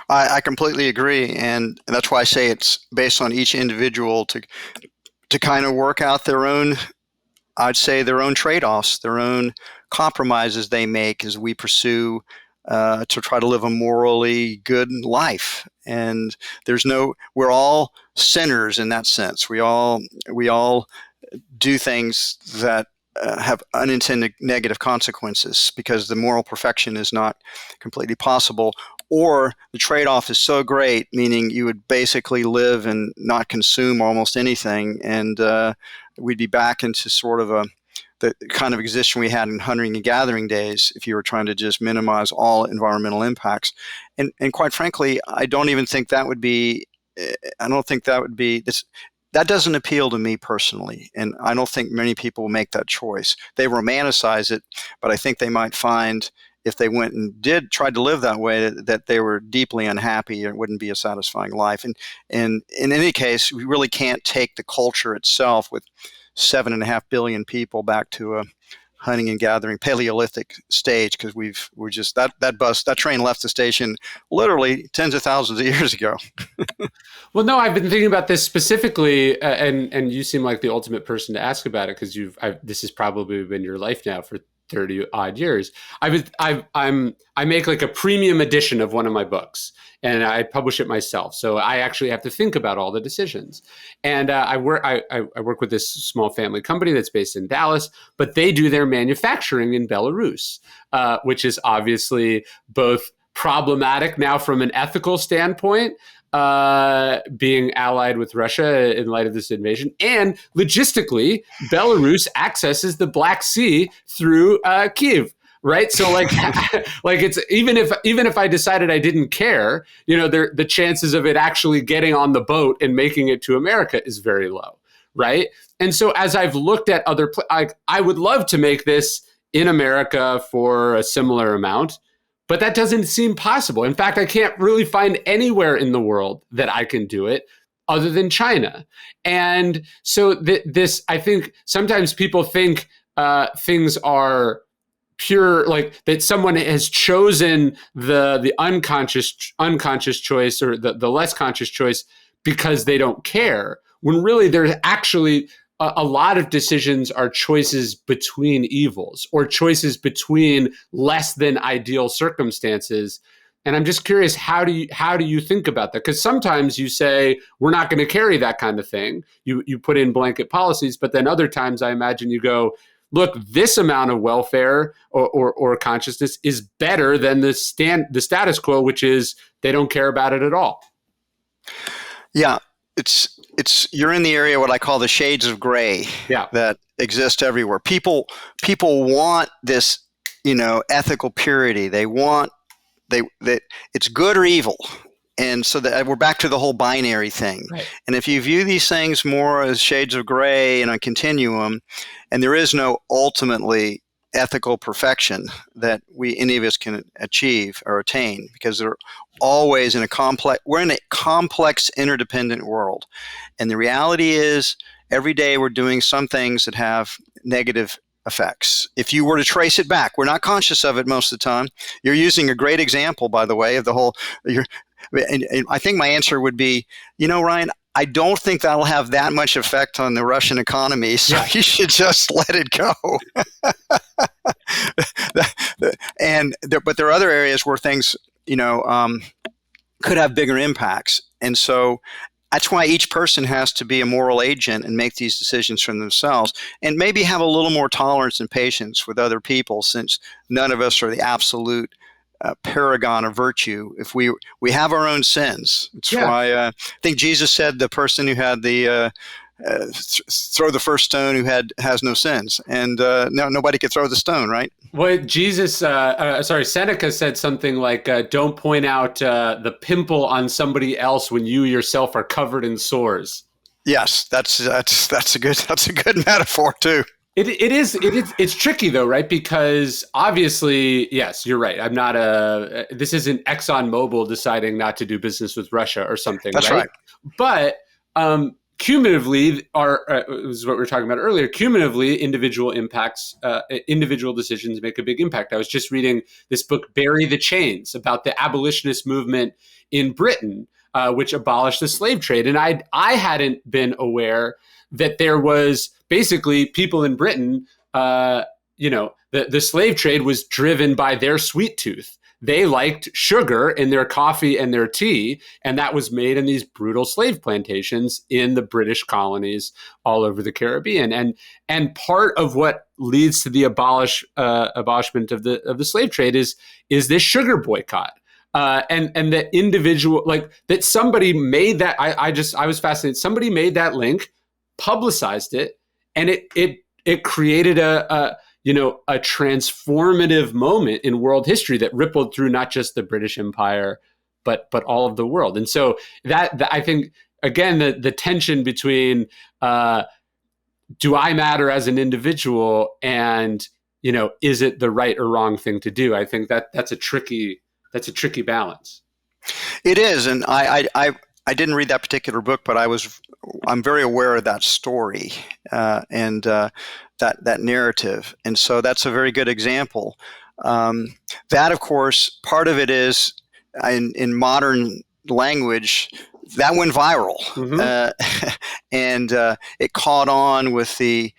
I completely agree, and that's why I say it's based on each individual to kind of work out their own, I'd say, their own trade-offs, their own compromises they make as we pursue to try to live a morally good life. And we're all sinners in that sense. We all do things that have unintended negative consequences because the moral perfection is not completely possible. Or the trade-off is so great, meaning you would basically live and not consume almost anything, and we'd be back into sort of the kind of existence we had in hunting and gathering days if you were trying to just minimize all environmental impacts. And quite frankly, I don't think that would be that doesn't appeal to me personally, and I don't think many people will make that choice. They romanticize it, but I think they might find, if they went and tried to live that way, that they were deeply unhappy, and it wouldn't be a satisfying life. And in any case, we really can't take the culture itself with 7.5 billion people back to a hunting and gathering Paleolithic stage, because we're just that train left the station literally tens of thousands of years ago. Well, no, I've been thinking about this specifically, and you seem like the ultimate person to ask about it, because this has probably been your life now for 30 odd years. I make like a premium edition of one of my books, and I publish it myself. So I actually have to think about all the decisions. And I work with this small family company that's based in Dallas, but they do their manufacturing in Belarus, which is obviously both problematic now from an ethical standpoint, being allied with Russia in light of this invasion, and logistically, Belarus accesses the Black Sea through Kiev, right? So, like it's even if I decided I didn't care, the chances of it actually getting on the boat and making it to America is very low, right? And so, as I've looked at other, I would love to make this in America for a similar amount, but that doesn't seem possible. In fact, I can't really find anywhere in the world that I can do it other than China. And so this, I think sometimes people think things are pure, like that someone has chosen the unconscious choice, or the less conscious choice, because they don't care, when really there's actually a lot of decisions are choices between evils, or choices between less than ideal circumstances. And I'm just curious, how do you think about that? Because sometimes you say, we're not going to carry that kind of thing. You put in blanket policies, but then other times I imagine you go, look, this amount of welfare or consciousness is better than the status quo, which is they don't care about it at all. Yeah, it's you're in the area what I call the shades of gray Yeah. that exist everywhere. People want this, ethical purity. They want that it's good or evil. And so that we're back to the whole binary thing. Right. And if you view these things more as shades of gray and a continuum, and there is no ultimately ethical perfection that any of us can achieve or attain, because they're always we're in a complex interdependent world. And the reality is every day we're doing some things that have negative effects. If you were to trace it back, we're not conscious of it most of the time. You're using a great example, by the way, of the whole. And I think my answer would be, Ryan, I don't think that'll have that much effect on the Russian economy, so you should just let it go. But there are other areas where things, could have bigger impacts, and so that's why each person has to be a moral agent and make these decisions for themselves, and maybe have a little more tolerance and patience with other people, since none of us are the absolute paragon of virtue. If we have our own sins, it's why I think Jesus said the person who had the throw the first stone who has no sins, and nobody could throw the stone, right? Well, Seneca said something like, "Don't point out the pimple on somebody else when you yourself are covered in sores." Yes, that's a good metaphor too. It's tricky though, right? Because obviously, yes, you're right. This isn't ExxonMobil deciding not to do business with Russia or something, That's right. But cumulatively, is what we were talking about earlier. Cumulatively, individual decisions make a big impact. I was just reading this book, Bury the Chains, about the abolitionist movement in Britain, which abolished the slave trade. And I hadn't been aware that there was basically people in Britain, the slave trade was driven by their sweet tooth. They liked sugar in their coffee and their tea, and that was made in these brutal slave plantations in the British colonies all over the Caribbean. And part of what leads to the abolishment of the slave trade is this sugar boycott. And that individual, like that somebody made that, I was fascinated. Somebody made that link, publicized it, and it created a transformative moment in world history that rippled through not just the British Empire, but all of the world. And so that I think, again, the tension between do I matter as an individual, and is it the right or wrong thing to do? I think that's a tricky balance. It is, and I didn't read that particular book, but I'm very aware of that story and that narrative, and so that's a very good example. That, of course, part of it is in modern language that went viral, and it caught on with the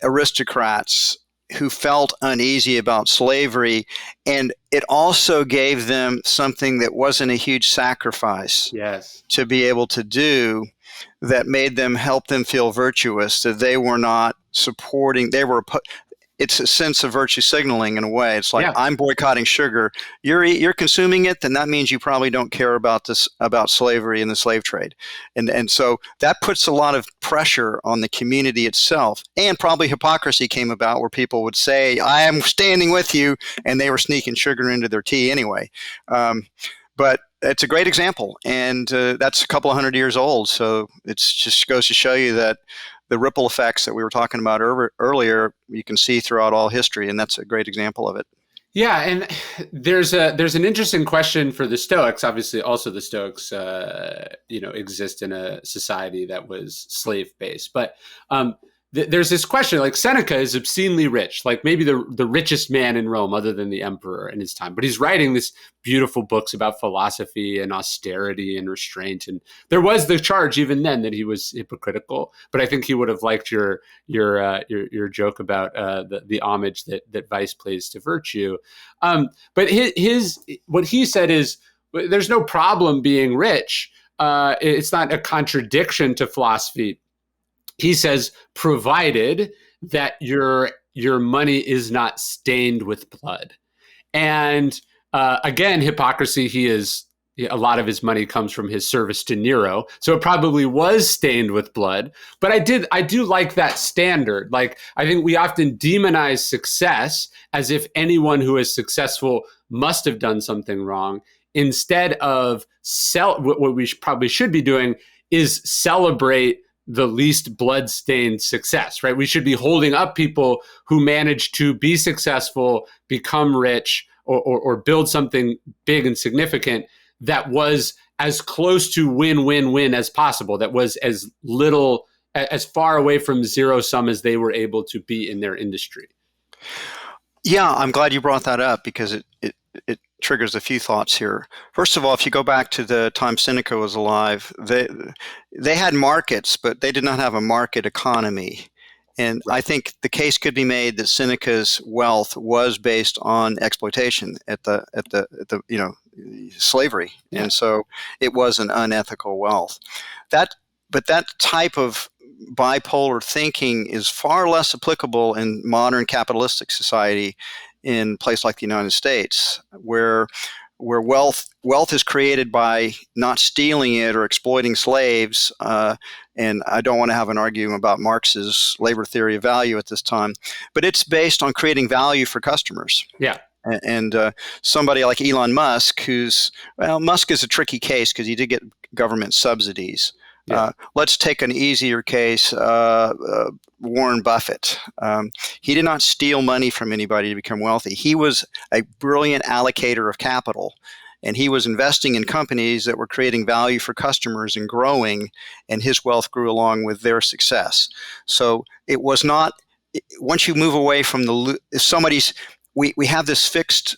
aristocrats who felt uneasy about slavery, and it also gave them something that wasn't a huge sacrifice to be able to do, that made them help them feel virtuous, that they were not supporting, it's a sense of virtue signaling in a way. It's like, I'm boycotting sugar. You're consuming it, then that means you probably don't care about slavery and the slave trade. And so that puts a lot of pressure on the community itself. And probably hypocrisy came about where people would say, I am standing with you, and they were sneaking sugar into their tea anyway. But it's a great example, and that's a couple of 100 years old. So it just goes to show you that the ripple effects that we were talking about earlier, you can see throughout all history, and that's a great example of it. Yeah, and there's an interesting question for the Stoics. Obviously, also the Stoics, exist in a society that was slave based, but there's this question, like Seneca is obscenely rich, like maybe the richest man in Rome other than the emperor in his time. But he's writing this beautiful books about philosophy and austerity and restraint. And there was the charge even then that he was hypocritical. But I think he would have liked your joke about the homage that vice plays to virtue. But what he said is there's no problem being rich. It's not a contradiction to philosophy. He says, provided that your money is not stained with blood. And again, hypocrisy, he is A lot of his money comes from his service to Nero, so it probably was stained with blood. But I do like that standard. Like, I think we often demonize success as if anyone who is successful must have done something wrong, instead of what we probably should be doing is celebrate the least blood-stained success, right? We should be holding up people who manage to be successful, become rich, or build something big and significant that was as close to win-win-win as possible, that was as little, as far away from zero sum as they were able to be in their industry. Yeah, I'm glad you brought that up because it triggers a few thoughts here. First of all, if you go back to the time Seneca was alive, they had markets, but they did not have a market economy. And I think the case could be made that Seneca's wealth was based on exploitation at the slavery, Yeah. and so it was an unethical wealth. But that type of bipolar thinking is far less applicable in modern capitalistic society, in a place like the United States, where wealth is created by not stealing it or exploiting slaves. And I don't want to have an argument about Marx's labor theory of value at this time, but it's based on creating value for customers. Yeah. And somebody like Elon Musk, Musk is a tricky case because he did get government subsidies. Yeah. Let's take an easier case, Warren Buffett. He did not steal money from anybody to become wealthy. He was a brilliant allocator of capital, and he was investing in companies that were creating value for customers and growing, and his wealth grew along with their success. So it was not, once you move away from we have this fixed,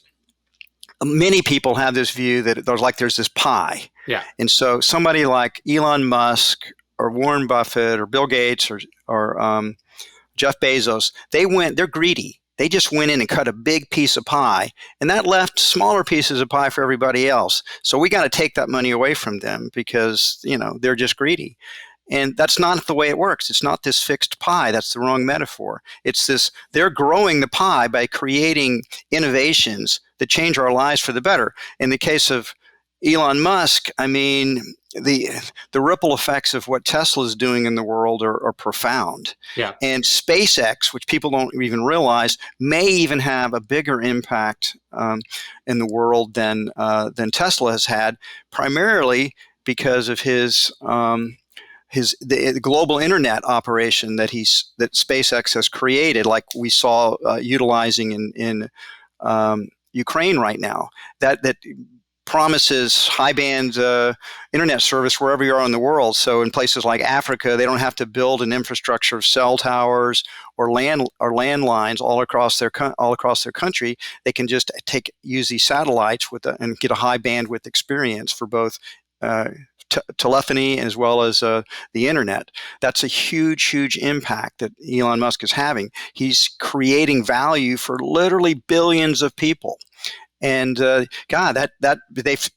many people have this view that there's this pie. Yeah. And so somebody like Elon Musk or Warren Buffett or Bill Gates or Jeff Bezos, they're greedy. They just went in and cut a big piece of pie, and that left smaller pieces of pie for everybody else. So we got to take that money away from them because, they're just greedy. And that's not the way it works. It's not this fixed pie. That's the wrong metaphor. It's this, they're growing the pie by creating innovations that change our lives for the better. In the case of Elon Musk, I mean, the ripple effects of what Tesla is doing in the world are profound. Yeah. And SpaceX, which people don't even realize, may even have a bigger impact in the world than Tesla has had, primarily because of the global internet operation that SpaceX has created, like we saw utilizing in Ukraine right now, that promises high band internet service wherever you are in the world. So in places like Africa, they don't have to build an infrastructure of cell towers or landlines all across their country. They can just use these satellites and get a high bandwidth experience for both telephony as well as the internet. That's a huge impact that Elon Musk is having. He's creating value for literally billions of people. And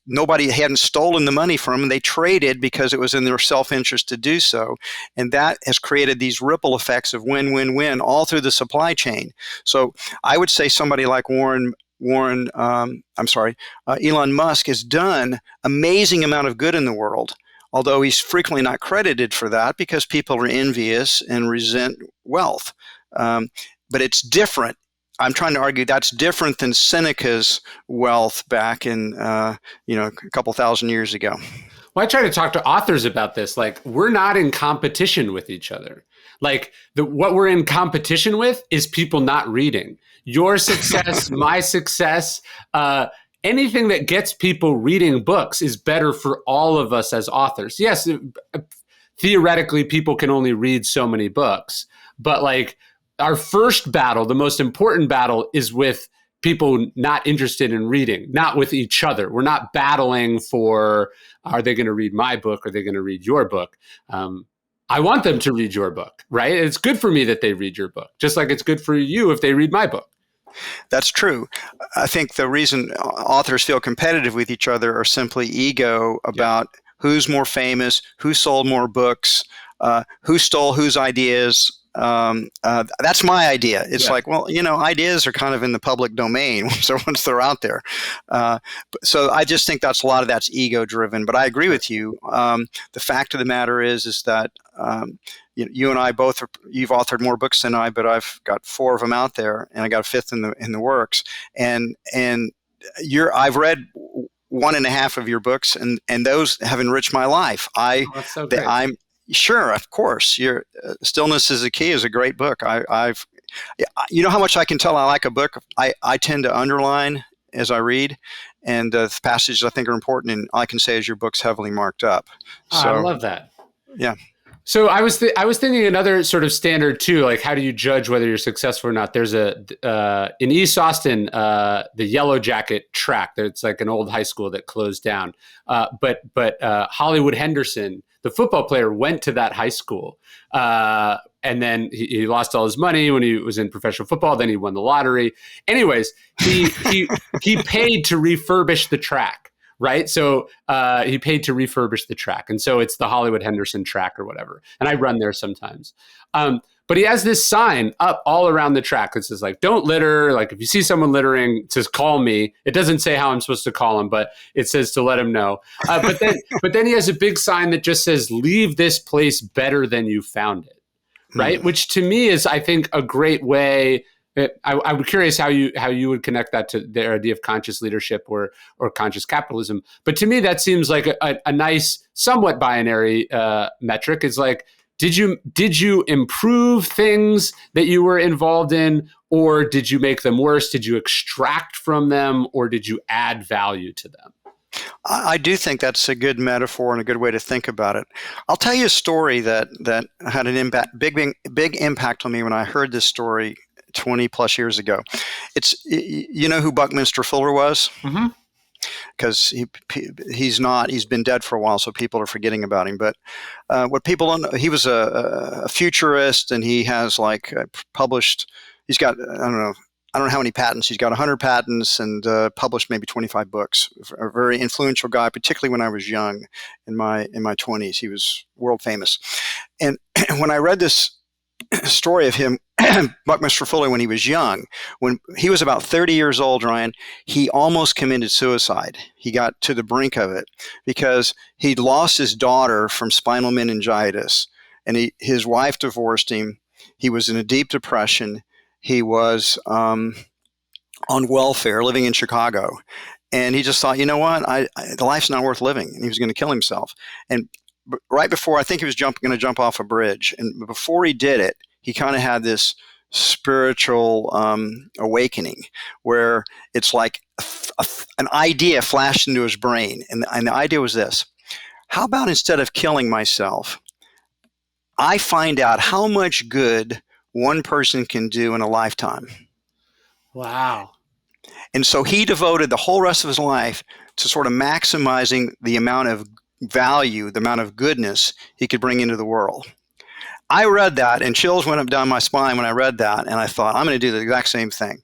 nobody hadn't stolen the money from them. They traded because it was in their self-interest to do so, and that has created these ripple effects of win-win-win all through the supply chain. So I would say somebody like Elon Musk has done amazing amount of good in the world, although he's frequently not credited for that because people are envious and resent wealth. But it's different. I'm trying to argue that's different than Seneca's wealth back in a couple thousand years ago. Well, I try to talk to authors about this. Like, we're not in competition with each other. Like, what we're in competition with is people not reading. Your success, my success, anything that gets people reading books is better for all of us as authors. Yes, theoretically, people can only read so many books, but like, our first battle, the most important battle, is with people not interested in reading, not with each other. We're not battling for, are they going to read my book? Are they going to read your book? I want them to read your book, right? It's good for me that they read your book, just like it's good for you if they read my book. That's true. I think the reason authors feel competitive with each other are simply ego about who's more famous, who sold more books, who stole whose ideas, That's my idea. It's Yeah. like, well, ideas are kind of in the public domain so once they're out there. So I just think a lot of that's ego driven. But I agree Sure. with you. The fact of the matter is that you and I both you've authored more books than I, but I've got 4 of them out there, and I got a 5th in the works. And I've read 1.5 of your books, and those have enriched my life. Oh, that's so great. I'm sure, of course. Your Stillness is a Key is a great book. I've you know how much I can tell I like a book. I tend to underline as I read, and the passages I think are important, and all I can say is your book's heavily marked up. Oh, I So love that. yeah. So I was thinking another sort of standard too, like how do you judge whether you're successful or not? There's in East Austin, the Yellow Jacket track. It's like an old high school that closed down. But Hollywood Henderson, the football player, went to that high school, and then he lost all his money when he was in professional football. Then he won the lottery. Anyways, he paid to refurbish the track. Right. So he paid to refurbish the track. And so it's the Hollywood Henderson track or whatever. And I run there sometimes. But he has this sign up all around the track that says, like, don't litter. Like, if you see someone littering, it says, call me. It doesn't say how I'm supposed to call him, but it says to let him know. But then he has a big sign that just says, leave this place better than you found it. Right. Which to me is, I think, a great way. I'm curious how you would connect that to the idea of conscious leadership or conscious capitalism. But to me, that seems like a nice, somewhat binary metric. It's like, did you improve things that you were involved in, or did you make them worse? Did you extract from them, or did you add value to them? I do think that's a good metaphor and a good way to think about it. I'll tell you a story that had an impact, big impact on me when I heard this story 20 plus years ago. It's, you know who Buckminster Fuller was? Mm-hmm. Because he's been dead for a while, so people are forgetting about him. But what people don't know, he was a futurist, and he has published, he's got, I don't know how many patents. He's got 100 patents and published maybe 25 books. A very influential guy, particularly when I was young, in my 20s. He was world famous. And when I read this story of him, Buckminster Fuller, when he was young, when he was about 30 years old, Ryan, he almost committed suicide. He got to the brink of it because he'd lost his daughter from spinal meningitis, and his wife divorced him. He was in a deep depression. He was on welfare, living in Chicago, and he just thought, you know what, the life's not worth living, and he was going to kill himself. And right before, I think he was going to jump off a bridge, and before he did it, he kind of had this spiritual awakening where it's like an idea flashed into his brain, and the idea was this: how about instead of killing myself, I find out how much good one person can do in a lifetime. Wow. And so he devoted the whole rest of his life to sort of maximizing the amount of value, the amount of goodness he could bring into the world. I read that, and chills went up down my spine when I read that, and I thought, I'm going to do the exact same thing.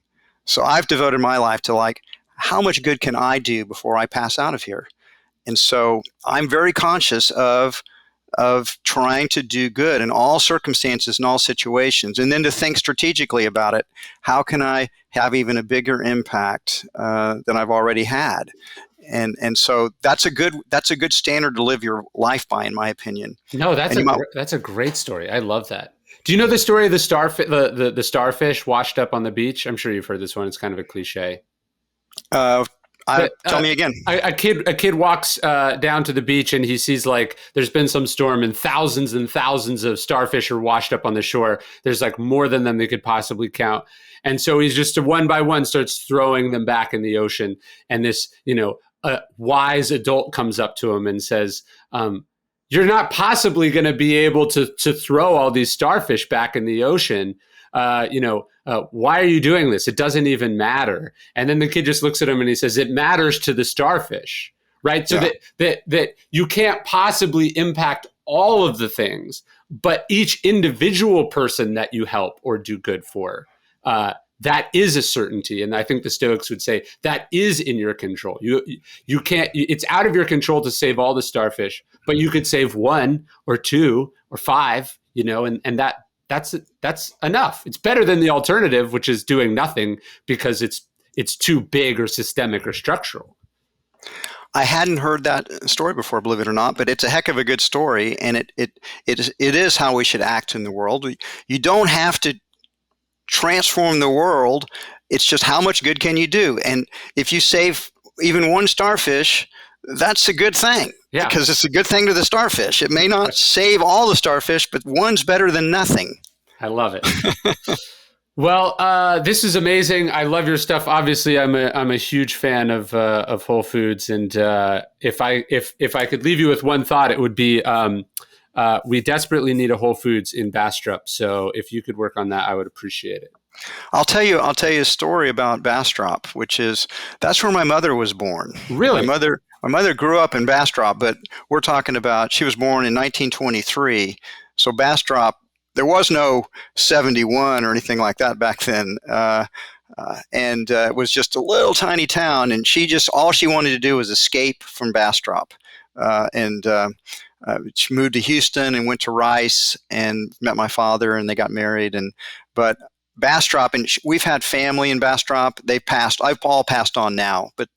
So I've devoted my life to how much good can I do before I pass out of here? And so I'm very conscious of trying to do good in all circumstances and all situations, and then to think strategically about it. How can I have even a bigger impact than I've already had? And so that's a good standard to live your life by, in my opinion. No, that's a great story. I love that. Do you know the story of the starfish washed up on the beach? I'm sure you've heard this one. It's kind of a cliche. Tell me again. A kid walks down to the beach, and he sees there's been some storm, and thousands of starfish are washed up on the shore. There's more than them they could possibly count. And so he's just one by one starts throwing them back in the ocean. And this, a wise adult comes up to him and says, you're not possibly going to be able to throw all these starfish back in the ocean. Why are you doing this? It doesn't even matter. And then the kid just looks at him and he says, it matters to the starfish, right? So that you can't possibly impact all of the things, but each individual person that you help or do good for, that is a certainty. And I think the Stoics would say that is in your control. You can't, it's out of your control to save all the starfish, but you could save 1 or 2 or 5, and that's enough. It's better than the alternative, which is doing nothing because it's too big or systemic or structural. I hadn't heard that story before, believe it or not, but it's a heck of a good story, and it is how we should act in the world. You don't have to transform the world. It's just how much good can you do? And if you save even one starfish, that's a good thing, Yeah, because it's a good thing to the starfish. It may not save all the starfish, but one's better than nothing. I love it. Well, this is amazing. I love your stuff. Obviously, I'm a huge fan of Whole Foods, and if I could leave you with one thought, it would be we desperately need a Whole Foods in Bastrop. So if you could work on that, I would appreciate it. I'll tell you a story about Bastrop, which is that's where my mother was born. My Really? mother my mother grew up in Bastrop, but we're talking about she was born in 1923. So Bastrop, there was no 71 or anything like that back then. And it was just a little tiny town, and all she wanted to do was escape from Bastrop. And she moved to Houston and went to Rice and met my father, and they got married. But Bastrop, and we've had family in Bastrop. I've all passed on now, but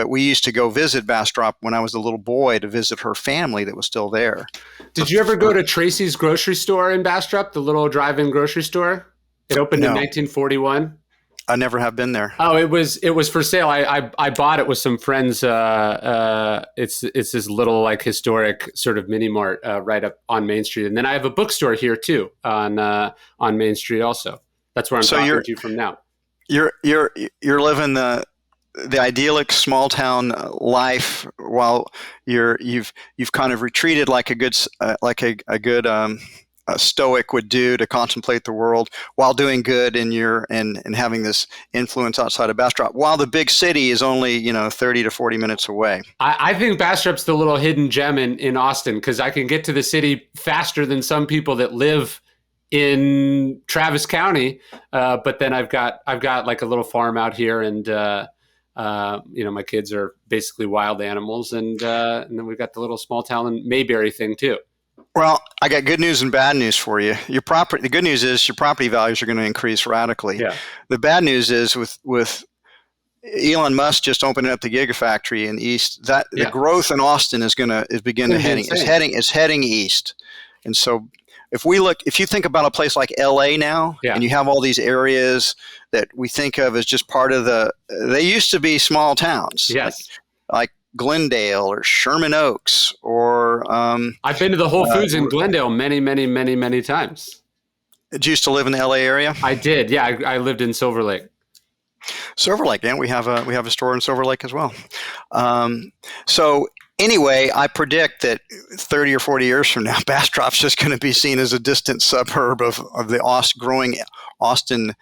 we used to go visit Bastrop when I was a little boy to visit her family that was still there. Did you ever go to Tracy's grocery store in Bastrop, the little drive-in grocery store? It opened in No, 1941. I never have been there. Oh, it was for sale. I bought it with some friends. It's this little like historic sort of mini mart right up on Main Street, and then I have a bookstore here too on Main Street also. That's where I'm So talking to you from now. you're living the idyllic small town life, while you've kind of retreated like a Stoic would do, to contemplate the world while doing good and having this influence outside of Bastrop, while the big city is only 30 to 40 minutes away. I think Bastrop's the little hidden gem in Austin because I can get to the city faster than some people that live in Travis County. But then I've got like a little farm out here, and my kids are basically wild animals, and then we've got the little small town Mayberry thing too. Well, I got good news and bad news for you. The good news is your property values are going to increase radically. Yeah. The bad news is with Elon Musk just opening up the Gigafactory in the east, that the Yeah. growth in Austin is begin to It's heading insane. is heading east. And so if you think about a place like LA now, Yeah. and you have all these areas that we think of as just part of they used to be small towns, Yes. like Glendale or Sherman Oaks, or I've been to the Whole Foods in Glendale many, many, many, many times. did you used to live in the LA area? I did. Yeah, I lived in Silver Lake. Silver Lake, yeah, we have a store in Silver Lake as well. So anyway, I predict that 30 or 40 years from now, Bastrop's just going to be seen as a distant suburb of the growing Austin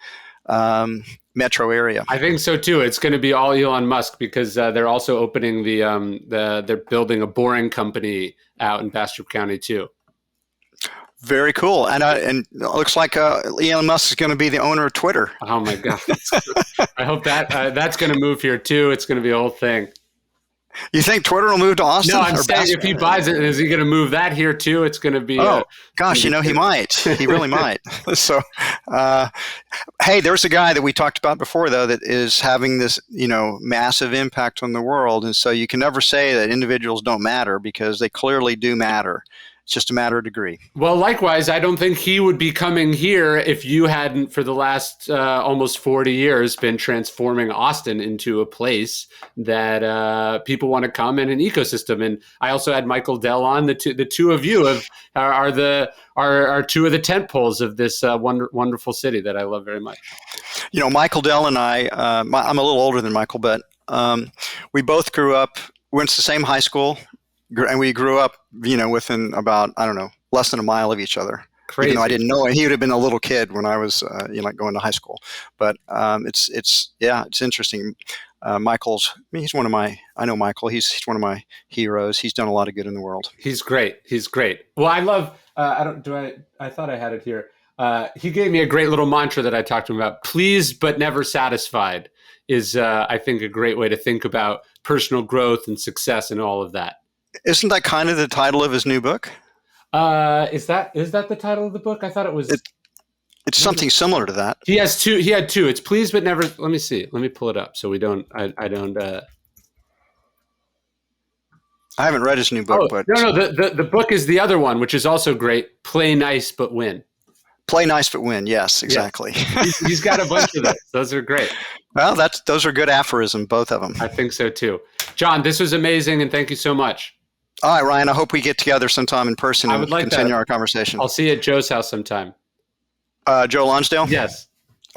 metro area. I think so too. It's going to be all Elon Musk because they're also opening they're building a boring company out in Bastrop County too. Very cool, and it looks like Elon Musk is going to be the owner of Twitter. Oh my God! I hope that's going to move here too. It's going to be a whole thing. You think Twitter will move to Austin? No, I'm saying if he buys it, is he going to move that here too? It's going to be. Oh gosh, he might. He really might. So, hey, there's a guy that we talked about before, though, that is having this, massive impact on the world, and so you can never say that individuals don't matter, because they clearly do matter. It's just a matter of degree. Well, likewise, I don't think he would be coming here if you hadn't, for the last almost 40 years, been transforming Austin into a place that people want to come, and an ecosystem. And I also had Michael Dell on. The two of you are two of the tent poles of this wonderful city that I love very much. Michael Dell and I'm a little older than Michael, but we both went to the same high school. And we grew up, within about, I don't know, less than a mile of each other. Crazy. Even though I didn't know it. He would have been a little kid when I was, going to high school. But it's interesting. He's one of I know Michael. He's one of my heroes. He's done a lot of good in the world. He's great. Well, I love, I thought I had it here. He gave me a great little mantra that I talked to him about. Pleased but never satisfied is, I think, a great way to think about personal growth and success and all of that. Isn't that kind of the title of his new book? Is that the title of the book? I thought it was. It's something similar to that. He has two. He had two. It's please but never. Let me see. Let me pull it up so we don't. I don't. I haven't read his new book, Oh but no, no. The book is the other one, which is also great. Play nice but win. play nice but win. Yes, Yes. exactly. He's got a bunch of those. Those are great. Well, those are good aphorisms, both of them. I think so too. John, this was amazing, and thank you so much. All right, Ryan. I hope we get together sometime in person I and would like continue that. our conversation. I'll see you at Joe's house sometime. Joe Lonsdale. Yes.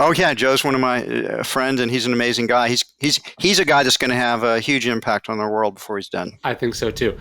Oh yeah, Joe's one of my friends, and he's an amazing guy. He's a guy that's going to have a huge impact on the world before he's done. I think so too.